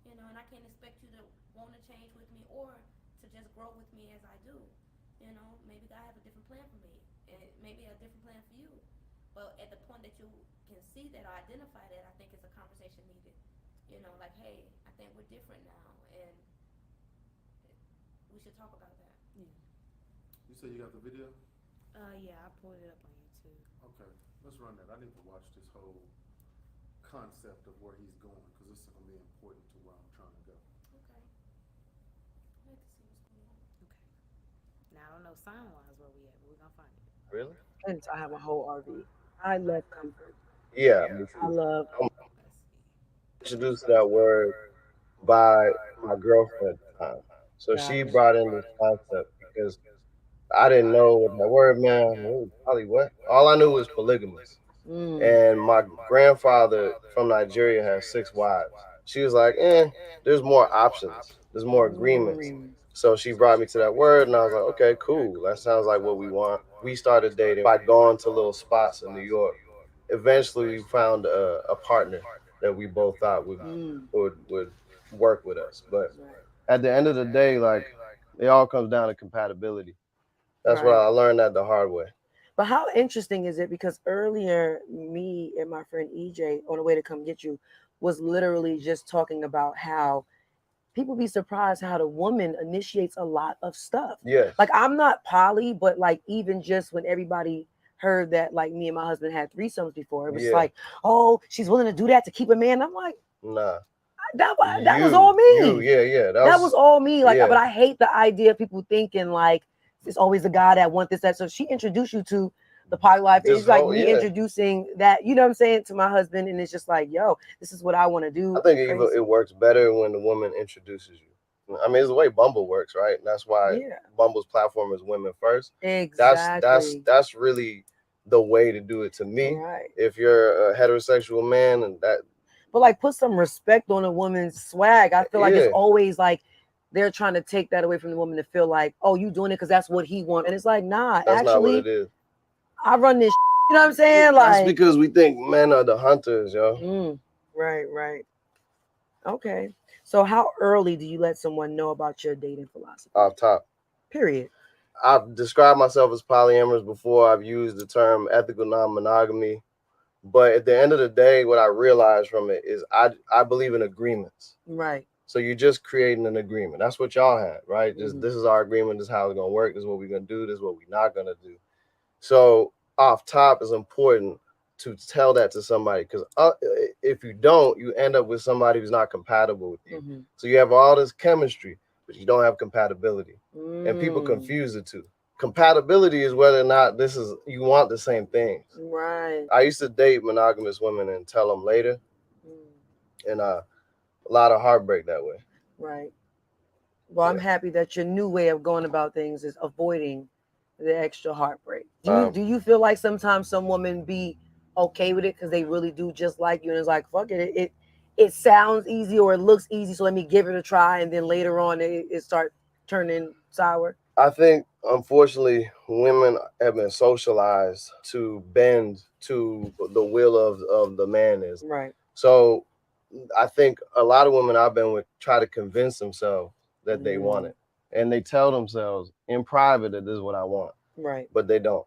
You know, and I can't expect you to want to change with me or to just grow with me as I do. You know, maybe God has a different plan for me, and maybe a different plan for you. But at the point that you can see that or identify that, I think it's a conversation needed. You know, like, hey, I think we're different now, and we should talk about that. You say you got the video? Yeah, I pulled it up on YouTube. Okay, let's run that. I need to watch this whole concept of where he's going, because this is going to be important to where I'm trying to go. Okay. I'd like to see what's going on. Okay. Now I don't know sound wise where we at, but we're gonna find it. Really? Hence, I have a whole RV. I love comfort. Yeah, me I too. love. I'm Let's see. introduced to that word by my girlfriend at the time. So she Gotcha. brought in this concept because I didn't know what that word meant. It was probably what? All I knew was polygamous. And my grandfather from Nigeria has 6 wives. She was like, there's more options. There's more agreements. So she brought me to that word, and I was like, okay, cool. That sounds like what we want. We started dating by going to little spots in New York. Eventually, we found a partner that we both thought would work with us. But at the end of the day, like, it all comes down to compatibility. That's what I learned that the hard way. But how interesting is it? Because earlier, me and my friend EJ, on the way to come get you, was literally just talking about how people be surprised how the woman initiates a lot of stuff. Yes. Like, I'm not poly, but like, even just when everybody heard that, like, me and my husband had threesomes before, it was like, oh, she's willing to do that to keep a man. I'm like, nah. That was all me. Yeah. That was all me. Like, but I hate the idea of people thinking like it's always the guy that want this, that. So she introduced you to the poly life. It's like me introducing that, you know what I'm saying, to my husband, and it's just like, yo, this is what I want to do. I think it works better when the woman introduces you. I mean, it's the way Bumble works, right? And that's why Bumble's platform is women first. Exactly. That's really the way to do it to me. Right. If you're a heterosexual man and that. But like, put some respect on a woman's swag. I feel like it's always like they're trying to take that away from the woman to feel like, oh, you doing it because that's what he wants. And it's like, nah, that's actually, not what it is. I run this, you know what I'm saying? Like, that's because we think men are the hunters, yo. Right. Okay. So how early do you let someone know about your dating philosophy? Off top. Period. I've described myself as polyamorous before. I've used the term ethical non-monogamy. But at the end of the day, what I realized from it is I believe in agreements. Right. So you're just creating an agreement. That's what y'all had, right? Just this is our agreement. This is how it's going to work. This is what we're going to do. This is what we're not going to do. So off top is important to tell that to somebody, because if you don't, you end up with somebody who's not compatible with you. So you have all this chemistry, but you don't have compatibility. And people confuse the two. Compatibility is whether or not you want the same things. Right. I used to date monogamous women and tell them later, and a lot of heartbreak that way. Right. Well, I'm happy that your new way of going about things is avoiding the extra heartbreak. Do you feel like sometimes some women be okay with it because they really do just like you, and it's like, fuck it, it sounds easy or it looks easy, so let me give it a try, and then later on it start turning sour? I think, unfortunately, women have been socialized to bend to the will of the man is. Right. So I think a lot of women I've been with try to convince themselves that they want it. And they tell themselves in private that this is what I want. Right. But they don't.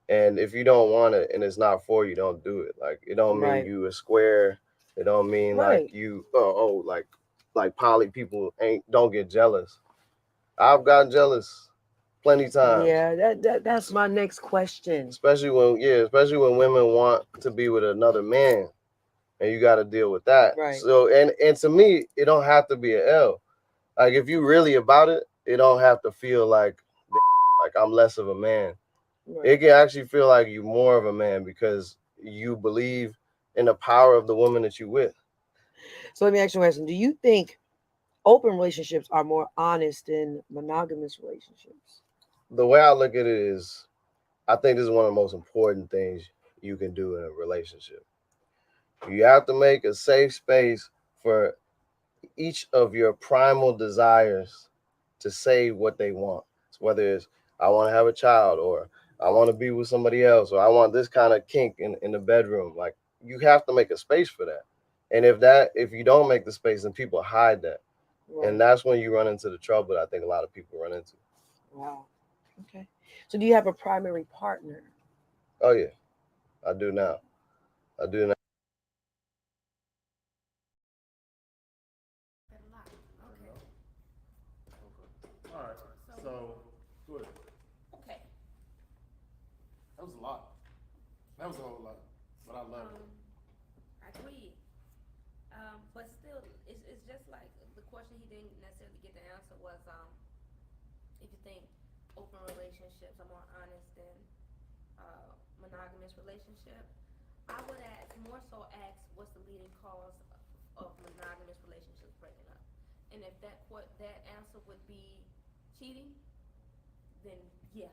And if you don't want it and it's not for you, don't do it. Like, it don't mean you a square. It don't mean like you, like poly people don't get jealous. I've gotten jealous plenty times. Yeah, that's my next question. Especially when women want to be with another man, and you got to deal with that. Right. So and to me, it don't have to be an L. Like, if you really about it, it don't have to feel like I'm less of a man Right. It can actually feel like you're more of a man because you believe in the power of the woman that you with. So let me ask you a question. Do you think open relationships are more honest than monogamous relationships? The way I look at it is, I think this is one of the most important things you can do in a relationship. You have to make a safe space for each of your primal desires to say what they want. So whether it's I want to have a child, or I want to be with somebody else, or I want this kind of kink in the bedroom. Like, you have to make a space for that. And if you don't make the space, then people hide that. Right. And that's when you run into the trouble that I think a lot of people run into. Wow. Okay. So do you have a primary partner? Oh yeah, I do now. I do now. A lot. Okay. All right. So, good. Okay. That was a lot. That was a whole lot, but I love it. I agree. But still, it's just like the question he didn't necessarily get the answer was, if you think open relationships are more honest than monogamous relationship, I would more so ask what's the leading cause of monogamous relationships breaking up, and if that answer would be cheating, then yeah,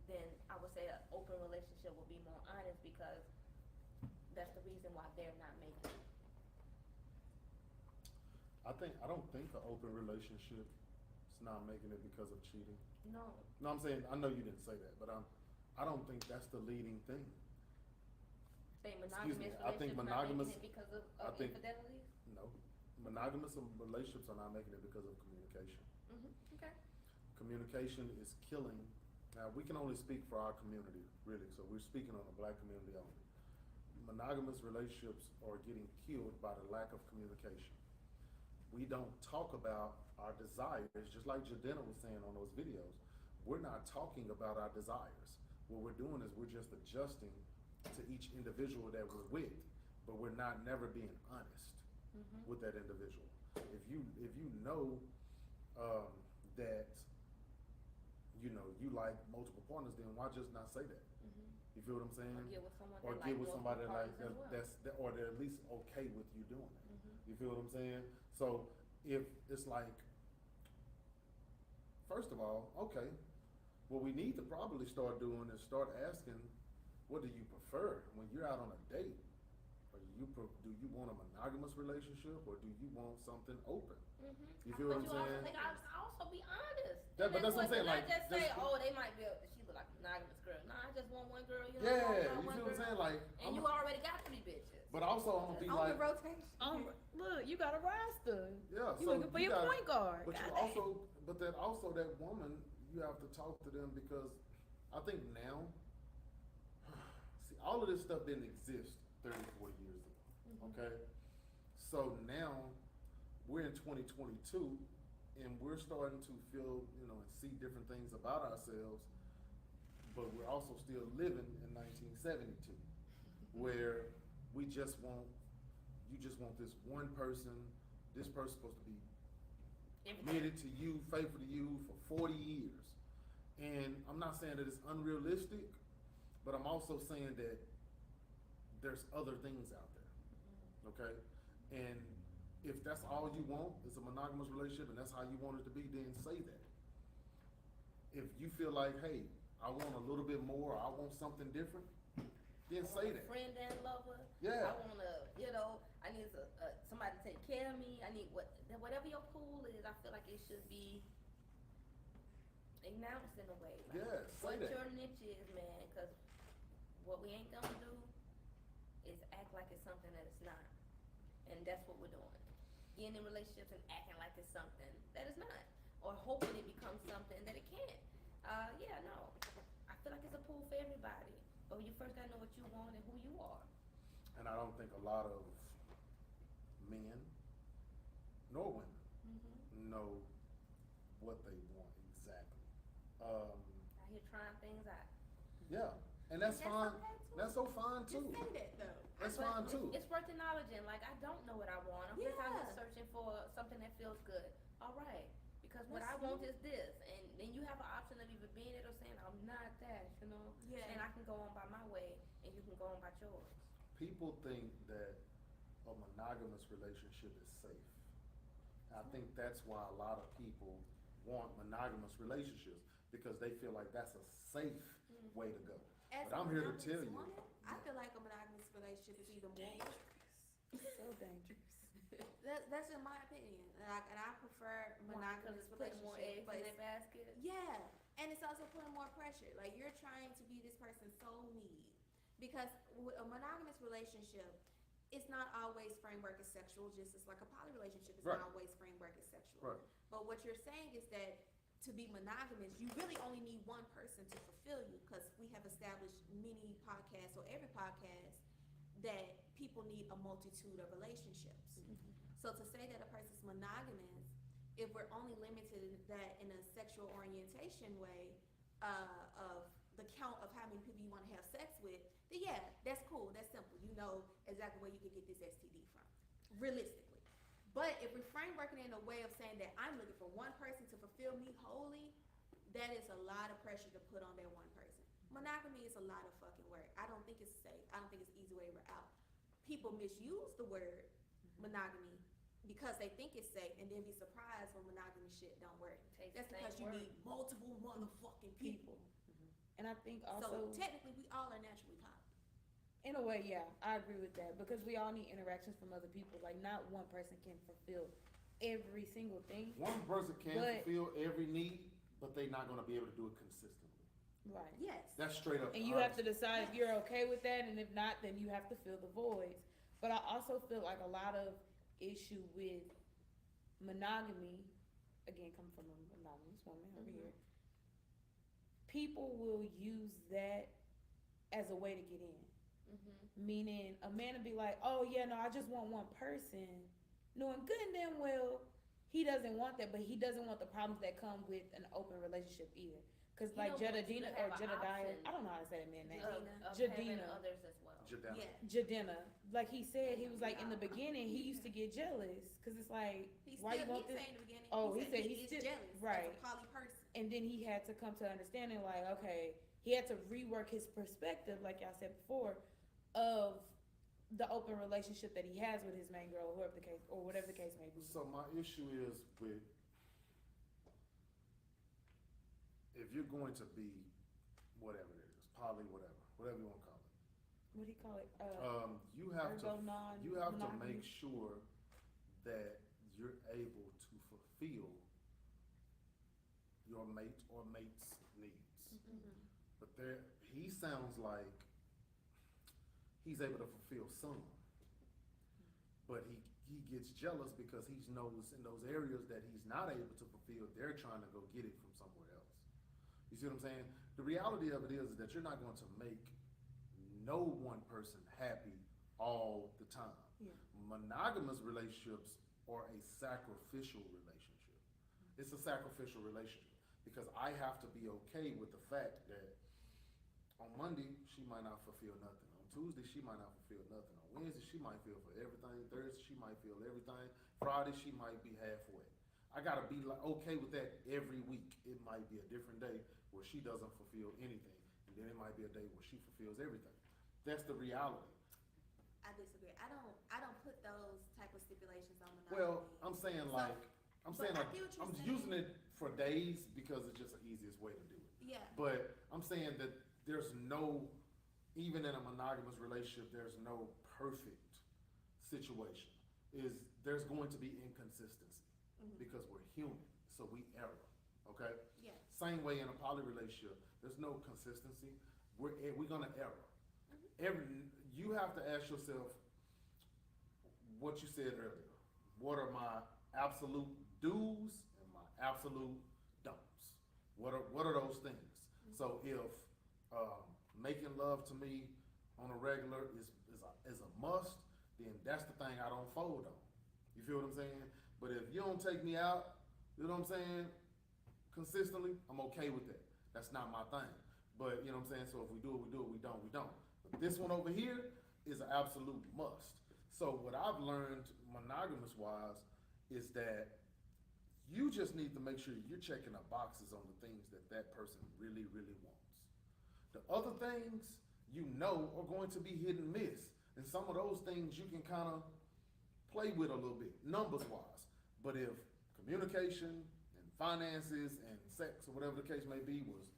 then I would say an open relationship would be more honest because that's the reason why they're not making it. I don't think an open relationship is not making it because of cheating. No. No, I'm saying, I know you didn't say that, but I don't think that's the leading thing. Say Excuse me, monogamous I think relationships not monogamous- making it because of I think- infidelity? No, monogamous relationships are not making it because of communication. Okay. Communication is killing. Now, we can only speak for our community, really, so we're speaking on the Black community only. Monogamous relationships are getting killed by the lack of communication. We don't talk about our desires, just like Jadena was saying on those videos. We're not talking about our desires. What we're doing is we're just adjusting to each individual that we're with, but we're not never being honest with that individual. If you know that you like multiple partners, then why just not say that? You feel what I'm saying? Or get with somebody that like that multiple partners as well. or they're at least okay with you doing it. You feel what I'm saying? So if it's like, first of all, okay, what we need to probably start doing is start asking, what do you prefer when you're out on a date? Do you want a monogamous relationship, or do you want something open? You feel what I'm saying? I also be honest. Yeah, but that's what I'm saying, like, Not just say, just- oh, they might be she look like a monogamous girl. Nah, I just want one girl. You know, Yeah, I you want one feel what I'm girl. saying? Like, And you already got 3 bitches. but also I'm gonna be On like, the rotation. Look, you got a roster. yeah. You so looking for you your gotta- point guard. But you Goddamn. also that woman, you have to talk to them, because I think now, see, all of this stuff didn't exist 30, 40 years ago. Okay, so now we're in 2022, and we're starting to feel, and see different things about ourselves, but we're also still living in 1972, where you just want this one person. This person's supposed to be committed to you, faithful to you for 40 years. And I'm not saying that it's unrealistic, but I'm also saying that there's other things out there, okay? And if that's all you want is a monogamous relationship and that's how you want it to be, then say that. If you feel like, hey, I want a little bit more, or I want something different, then say that. Friend and lover. Yeah. I want I need somebody to take care of me. I need whatever your pool is. I feel like it should be announced in a way. Like, Yeah, say what that. your niche is, man. Because what we ain't gonna do is act like it's something that it's not, and that's what we're doing. Getting in relationships and acting like it's something that it's not, or hoping it becomes something that it can't. No. I feel like it's a pool for everybody, but you first gotta know what you want and who you are. And I don't think a lot of men nor women know what they want exactly. Out here trying things out. Yeah, and that's That's fine. okay, too. That's so fine Just too. say that though. That's But fine too. It's worth acknowledging. Like, I don't know what I want. I'm just out here Yeah. searching for something that feels good. All right, because what I That's want you. is this, and then you have an option of either being it or saying I'm not that, you know. Yeah. And I can go on by my way, and you can go on by yours. People think that a monogamous relationship is safe. I think that's why a lot of people want monogamous relationships, because they feel like that's a safe way to go. As But a I'm here to monogamous tell you. woman, I feel like a monogamous relationship is even more. So dangerous. That's in my opinion, and I prefer Because monogamous it's putting more relationship. eggs But in it's, that basket. yeah, and it's also putting more pressure. Like you're trying to be this person's soul need, because with a monogamous relationship, it's not always framework is sexual. Just as like a poly relationship is Right. not always framework is sexual. Right. But what you're saying is that to be monogamous, you really only need one person to fulfill you, because we have established many podcasts or every podcast that people need a multitude of relationships. So to say that a person's monogamous, if we're only limited that in a sexual orientation way, of the count of how many people you want to have sex with, then yeah, that's cool, that's simple. You know exactly where you could get this STD from, realistically. But if we're frameworking in a way of saying that I'm looking for one person to fulfill me wholly, that is a lot of pressure to put on that one person. Monogamy is a lot of fucking work. I don't think it's safe. I don't think it's an easy way out. People misuse the word monogamy because they think it's safe, and then be surprised when monogamy shit don't work. Takes That's the because same you word. need multiple motherfucking people. And I think So also, technically, we all are naturally poly. in a way, yeah, I agree with that, because we all need interactions from other people. Like, not one person can fulfill every single thing. One person can But- fulfill every need, but they're not gonna be able to do it consistently. Right. Yes. That's straight up. And you have to honest. decide if you're okay with that, and if not, then you have to fill the voids. But I also feel like a lot of issue with monogamy, again, coming from a monogamous woman over here, people will use that as a way to get in. Meaning, a man will be like, oh yeah, no, I just want one person, knowing good and damn well he doesn't want that, but he doesn't want the problems that come with an open relationship either. Cause He like don't want you to Jedediah have or an Jedediah, option. I don't know how to say that man's name. Of Jadina. having others as well. Jadena. Yeah. Jadena, like he said, he was like in the beginning he used to get jealous, cause it's like, He's why still, you want he this? said in the beginning. Oh, he said he he's is still- jealous right. as a poly person. And then he had to come to understanding, like, okay, he had to rework his perspective, like y'all said before, of the open relationship that he has with his main girl, whoever the case, or whatever the case may be. So my issue is with, if you're going to be whatever it is, poly, whatever you want to call it, What do you call it? you have Ergo you have to non-monogamy. make sure that you're able to fulfill your mate or mate's needs. But he sounds like he's able to fulfill some, but he gets jealous because he knows in those areas that he's not able to fulfill, they're trying to go get it from somewhere else. You see what I'm saying? The reality of it is that you're not going to make no one person happy all the time. Yeah. Monogamous relationships are a sacrificial relationship. It's a sacrificial relationship because I have to be okay with the fact that on Monday she might not fulfill nothing. On Tuesday she might not fulfill nothing. On Wednesday she might feel for everything. Thursday she might feel everything. Friday she might be halfway. I gotta be like okay with that every week. It might be a different day where she doesn't fulfill anything, and then it might be a day where she fulfills everything. That's the reality. I disagree. I don't put those type of stipulations on monogamy. Well, I'm saying So- like I'm but saying I like get what you're I'm saying. using it for days because it's just the easiest way to do it. Yeah. But I'm saying that there's no, even in a monogamous relationship, there's no perfect situation. There's going to be inconsistency because we're human, so we error. Okay. Yeah. Same way in a poly relationship, there's no consistency. We're gonna error. You have to ask yourself what you said earlier. What are my absolute do's and my absolute don'ts? What are those things? So if making love to me on a regular is a must, then that's the thing I don't fold on. You feel what I'm saying? But if you don't take me out, you know what I'm saying, consistently, I'm okay with that. That's not my thing. But you know what I'm saying? So if we do it, we do it. We don't, we don't. But this one over here is an absolute must. So what I've learned monogamous wise is that You just need to make sure you're checking the boxes on the things that that person really, really wants. The other things, are going to be hit and miss. And some of those things you can kind of play with a little bit, numbers wise. But if communication and finances and sex or whatever the case may be was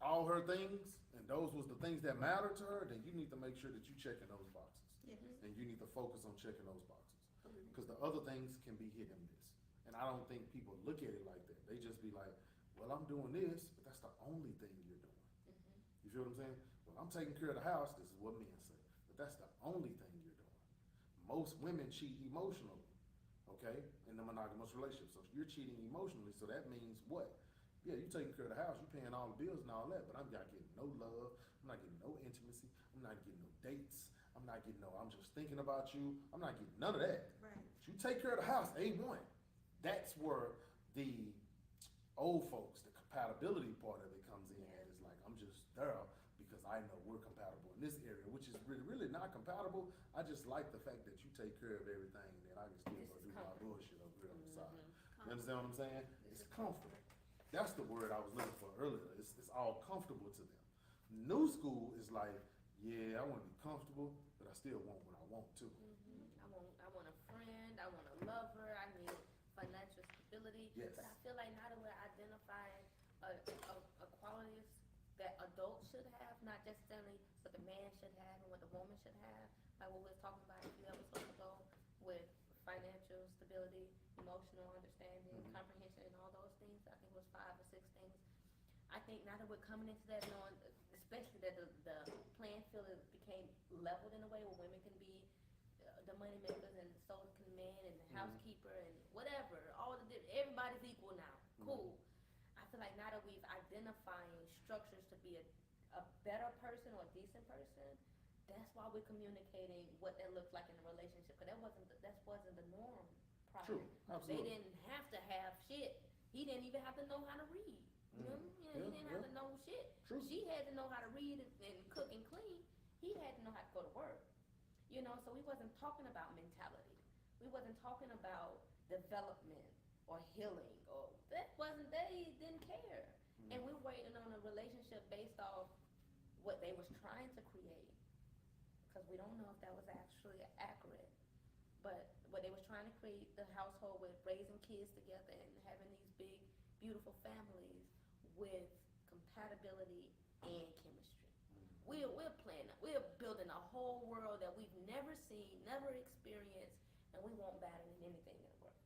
all her things, and those was the things that mattered to her, then you need to make sure that you checking those boxes. Yes. And you need to focus on checking those boxes. Because the other things can be hit and miss. And I don't think people look at it like that. They just be like, well, I'm doing this, but that's the only thing you're doing. You feel what I'm saying? Well, I'm taking care of the house, this is what men say. But that's the only thing you're doing. Most women cheat emotionally, okay, in the monogamous relationship. So you're cheating emotionally, so that means what? Yeah, you're taking care of the house, you're paying all the bills and all that, but I'm not getting no love, I'm not getting no intimacy, I'm not getting no dates, I'm not getting I'm just thinking about you, I'm not getting none of that. Right. But you take care of the house, A1. That's where the old folks, the compatibility part of it comes in. And it's like, I'm just there because I know we're compatible in this area, which is really, really not compatible. I just like the fact that you take care of everything, and then I can still go do my bullshit over here on the side. You understand what I'm saying? It's comfort. That's the word I was looking for earlier. It's all comfortable to them. New school is like, yeah, I want to be comfortable, but I still want what I want too. I want a friend, I want a lover, I need financial stability. Yes. But I feel like now that we're identifying a qualities that adults should have, not necessarily what the man should have and what the woman should have, like what we were talking about a few episodes ago with financial stability, emotional understanding, comprehension, and all those things. I think it was 5 or 6 things. I think now that we're coming into that, knowing, especially that the playing field became leveled in a way where women can be the money makers and so can men and the housekeeper and whatever. Everybody's equal now. Cool. I feel like now that we've identifying structures to be a better person or a decent person, that's why we're communicating what that looks like in a relationship. Because that wasn't the norm prior. True, absolutely. They didn't have to have shit. He didn't even have to know how to read. You know? He didn't have to know shit. True. She had to know how to read and cook and clean. He had to know how to go to work. So we wasn't talking about mentality. We wasn't talking about development or healing or they didn't care. And we're waiting on a relationship based off what they was trying to create. Because we don't know if that was actually accurate. But what they was trying to create, the household with raising kids together and having these big, beautiful families with compatibility and chemistry. We're planning, we're building a whole world that we've never seen, never experienced, and we want better than anything in the world.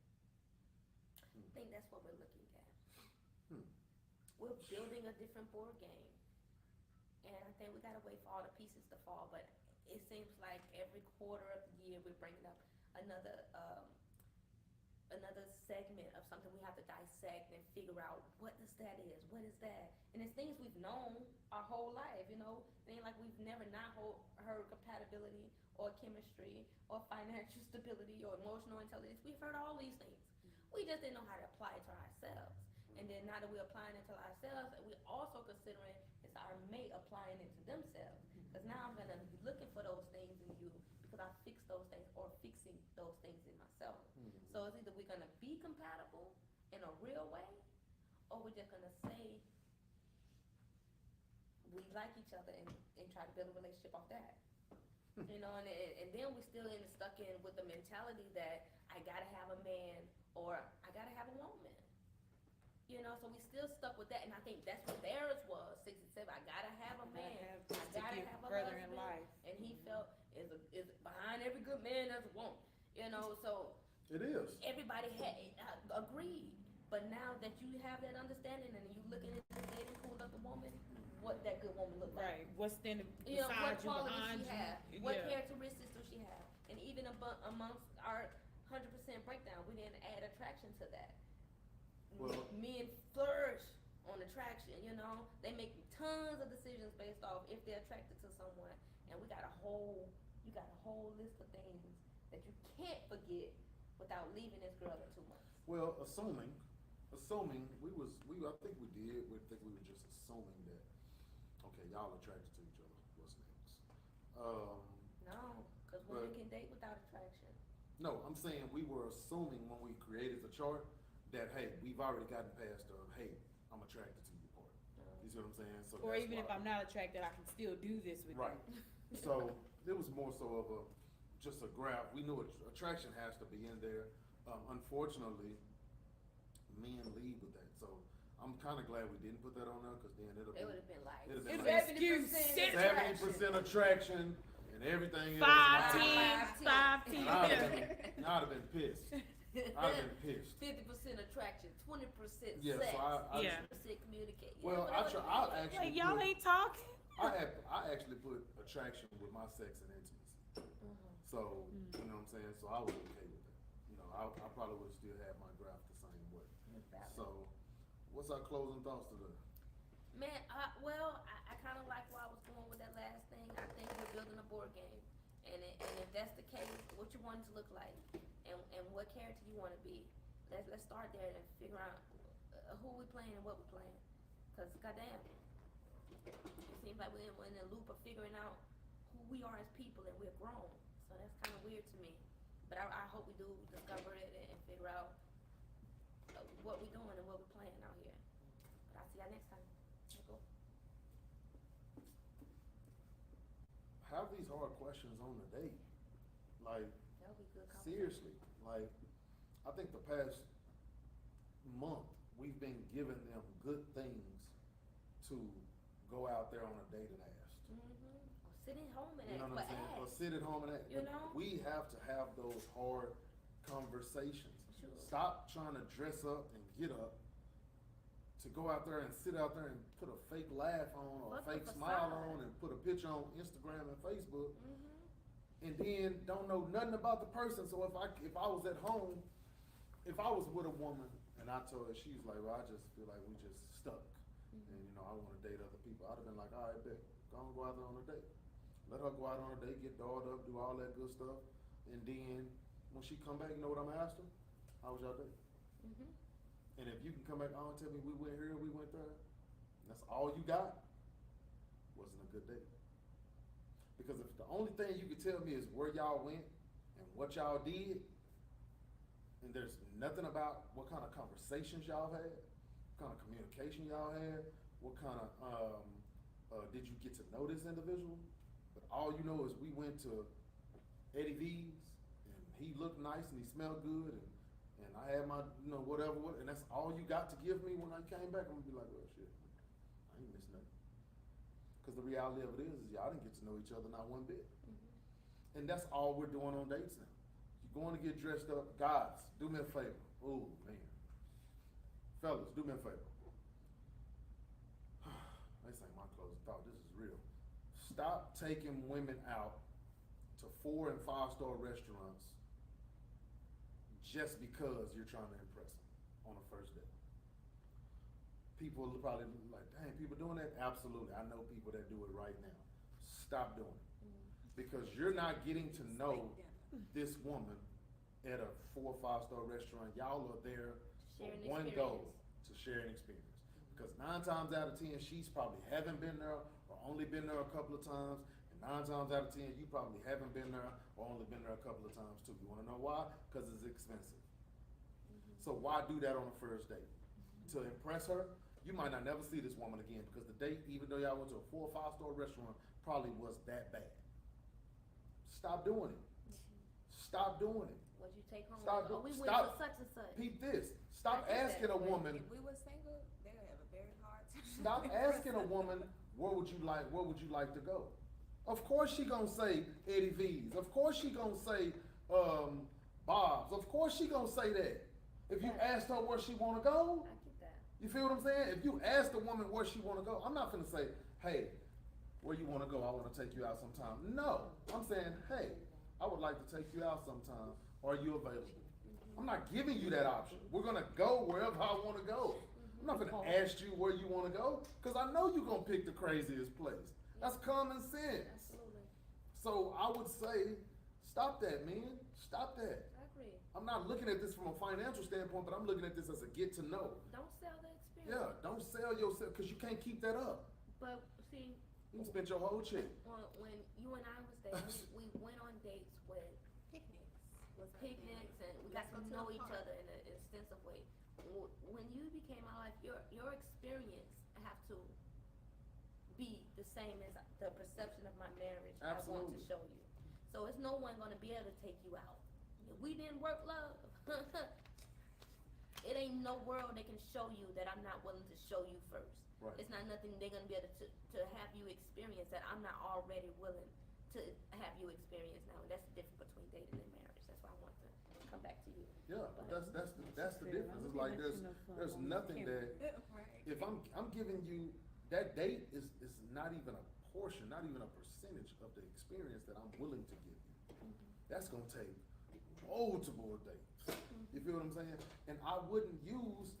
I think that's what we're looking at. We're building a different board game. And I think we gotta wait for all the pieces to fall, but it seems like every quarter of the year we're bringing up another segment of something we have to dissect and figure out what is that, and it's things we've known our whole life. It ain't like we've never not heard compatibility or chemistry or financial stability or emotional intelligence. We've heard all these things. We just didn't know how to apply it to ourselves. And then now that we're applying it to ourselves, and we're also considering it's our mate applying it to themselves. Because now I'm gonna be looking for those things in you because I fixed those things or fixing those things in myself. So it's either we're gonna be compatible in a real way, or we're just gonna say we like each other and try to build a relationship off that. And then we still stuck in with the mentality that I gotta have a man or I gotta have a woman. So we still stuck with that, and I think that's what theirs was, 67. I gotta have a man, I gotta have a further in husband, life. and he felt is behind every good man there's a woman. So It is. everybody had agreed, but now that you have that understanding and you looking at the dating pool of the woman, what that good woman look like? Right. What's then What beside you, qualities behind she you? have? What Yeah. characteristics does she have? And even amongst our 100% breakdown, we didn't add attraction to that. Well- Men flourish on attraction. They make tons of decisions based off if they're attracted to someone, and you got a whole list of things that you can't forget without leaving this girl in 2 months. Well, assuming I think we did. I think we were just assuming that, okay, y'all attracted to each other. What's next? No, because women But- can date without attraction. No, I'm saying we were assuming when we created the chart that, hey, we've already gotten past the, hey, I'm attracted to you part. You see what I'm saying? So Or that's even if why- I'm not attracted, I can still do this with Right. you. So it was more so of just a graph. We knew attraction has to be in there. Unfortunately, men lead with that. So I'm kind of glad we didn't put that on there because then It would have been like it'd have been It's like excuse 70% attraction and everything. 5, else. 10, 5, 10. I'd have been pissed. I'd have been pissed. 50% attraction, 20% Yeah, sex, so I Yeah. 80% communicate. well, I actually Like, y'all put, ain't talking. I actually put attraction with my sex and intimacy. So, you know what I'm saying? So I was okay with that. You know, I probably would have still had my graph the same way. So, what's our closing thoughts today? Man, I kind of like where I was going with that last thing. I think we're building a board game, and if that's the case, what you want it to look like, and what character you want to be. Let's start there and figure out who we playing and what we playing. Cause goddamn, it seems like we're in a loop of figuring out who we are as people, and we're grown. So that's kind of weird to me. But I hope we do discover it and figure out what we're doing and what we're playing out here. But I'll see y'all next time. Go. Have these hard questions on the date. Like, That'll be good. seriously, like, I think the past month, we've been giving them good things to go out there on a date and ask. Or sitting home and You know what I'm saying? Or ask. sit at home and ask. You know? We have to have those hard conversations. Sure. Stop trying to dress up and get up to go out there and sit out there and put a fake laugh on or a Fuck the fake smile facade. on and put a picture on Instagram and Facebook Mm-hmm. and then don't know nothing about the person. So if I was at home, if I was with a woman and I told her, she was like, well, I just feel like we just stuck. And you know, I wanna date other people. I'd have been like, all right, bet, go out there on a date. Let her go out on a date, get dolled up, do all that good stuff. And then when she come back, you know what I'm gonna ask her? How was y'all date? Mm-hmm. And if you can come back on and tell me we went here, we went there, and that's all you got, wasn't a good date. Because if the only thing you could tell me is where y'all went and what y'all did, and there's nothing about what kind of conversations y'all had, what kind of communication y'all had, what kind of, did you get to know this individual? But all you know is we went to Eddie V's, and he looked nice and he smelled good, and I had my, you know, whatever, and that's all you got to give me when I came back, I'm gonna be like, well, shit, I ain't missing nothing. Cause the reality of it is y'all didn't get to know each other not one bit. And that's all we're doing on dates now. You're going to get dressed up, guys, do me a favor. Ooh, man. Fellas, do me a favor. This ain't my closing thought, this is real. Stop taking women out to 4 and 5 star restaurants just because you're trying to impress them on a first date. People will probably be like, dang, people doing that? Absolutely, I know people that do it right now. Stop doing it. Because you're not getting to know this woman at a 4 or 5 star restaurant. Y'all are there for Share an one goal, to share an experience. Because 9 times out of 10, she's probably haven't been there or only been there a couple of times. And 9 times out of 10, you probably haven't been there or only been there a couple of times too. You wanna know why? Because it's expensive. So why do that on a first date? To impress her? You might not never see this woman again because the date, even though y'all went to a 4 or 5 star restaurant, probably was that bad. Stop doing it. Stop doing it. What'd you take home? Stop Oh, we went stop. to such and such. Peep this. Stop I get asking that, a but woman. If we were single, they would have a very hard time. Stop asking a woman, where would you like to go? Of course she gonna say Eddie V's. Of course she gonna say Bob's. Of course she gonna say that. If you asked her where she wanna go, I get that. you feel what I'm saying? If you ask the woman where she wanna go, I'm not finna say, hey, where you wanna go? I wanna take you out sometime. No, I'm saying, hey, I would like to take you out sometime. Are you available? I'm not giving you that option. We're gonna go wherever I wanna go. I'm not gonna ask you where you wanna go, cause I know you're gonna pick the craziest place. That's common sense. Absolutely. So I would say, stop that, man. Stop that. I agree. I'm not looking at this from a financial standpoint, but I'm looking at this as a get to know. Don't sell the experience. Yeah, don't sell yourself, cause you can't keep that up. But see, You can spend your whole check. when you and I was there, we went on dates with Picnics. picnics and we got to Let's go to know the each park. other in an extensive way. when you became my wife, your experience have to be the same as the perception of my marriage I want to Absolutely. show you. So it's no one gonna be able to take you out. If we didn't work love, it ain't no world that can show you that I'm not willing to show you first. Right. It's not nothing they're gonna be able to have you experience that I'm not already willing to have you experience now. And that's the difference between dating and marriage. That's why I want to come back to you. Yeah, but that's the difference. It's like there's nothing that if I'm giving you that date is not even a portion, not even a percentage of the experience that I'm willing to give you. That's gonna take multiple dates. You feel what I'm saying? And I wouldn't use,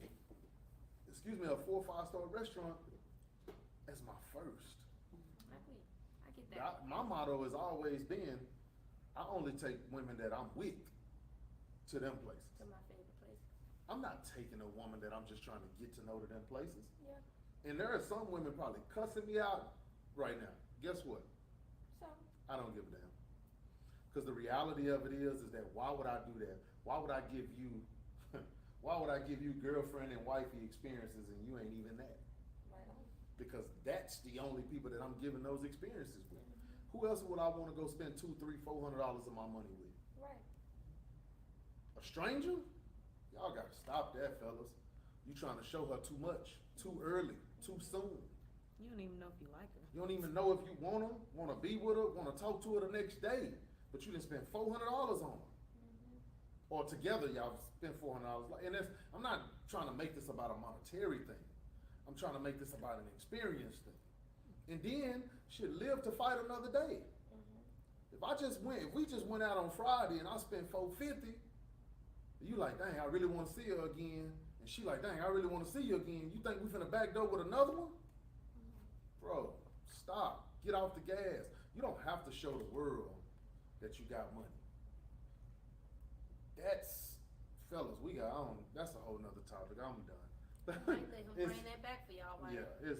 excuse me, a 4 or 5 star restaurant as my first. I agree. I get that. My motto has always been, I only take women that I'm with to them places. To my favorite place. I'm not taking a woman that I'm just trying to get to know to them places. Yeah. And there are some women probably cussing me out right now. Guess what? So. I don't give a damn. Because the reality of it is that why would I do that? Why would I give you, girlfriend and wifey experiences and you ain't even that? Right on. Because that's the only people that I'm giving those experiences with. Who else would I want to go spend $200, $300, $400 of my money with? Right. A stranger? Y'all gotta stop that, fellas. You trying to show her too much, too early, too soon. You don't even know if you like her. You don't even know if you want her, want to be with her, want to talk to her the next day. But you done spent $400 on her. Or together y'all spent $400. And I'm not trying to make this about a monetary thing. I'm trying to make this about an experience thing. And then she'll live to fight another day. If we just went out on Friday and I spent $450, you like, dang, I really want to see her again. And she like, dang, I really want to see you again. You think we finna back door with another one? Bro, stop. Get off the gas. You don't have to show the world that you got money. Fellas, that's a whole nother topic. I'm done. Bring that back for y'all, right? Yeah,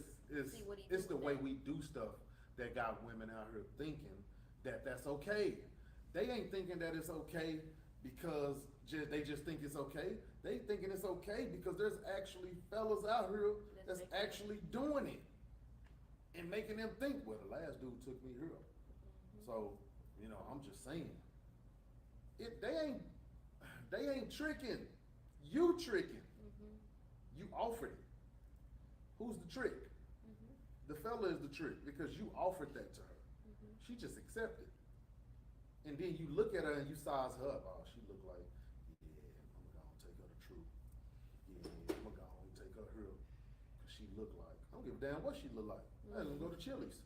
it's the way we do stuff that got women out here thinking that that's okay. They ain't thinking that it's okay because they just think it's okay. They thinking it's okay because there's actually fellas out here that's actually doing it and making them think, well, the last dude took me here. So, I'm just saying, they ain't tricking. You tricking. You offered it. Who's the trick? The fella is the trick because you offered that to her. She just accepted. And then you look at her and you size her up. Oh, she look like, yeah, I'm gonna take her to True. Yeah, I'm gonna take her here. Cause she look like, I don't give a damn what she look like. I'm gonna go to Chili's.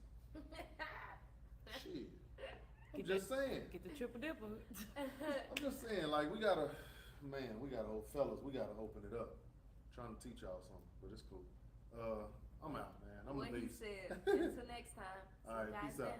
Shit. I'm just saying. Get the triple dipper. I'm just saying, like, fellas, we gotta open it up. I'm trying to teach y'all something, but it's cool. I'm out, man. I'm what gonna he leave. said. Until next time. All right, Guys peace out. then.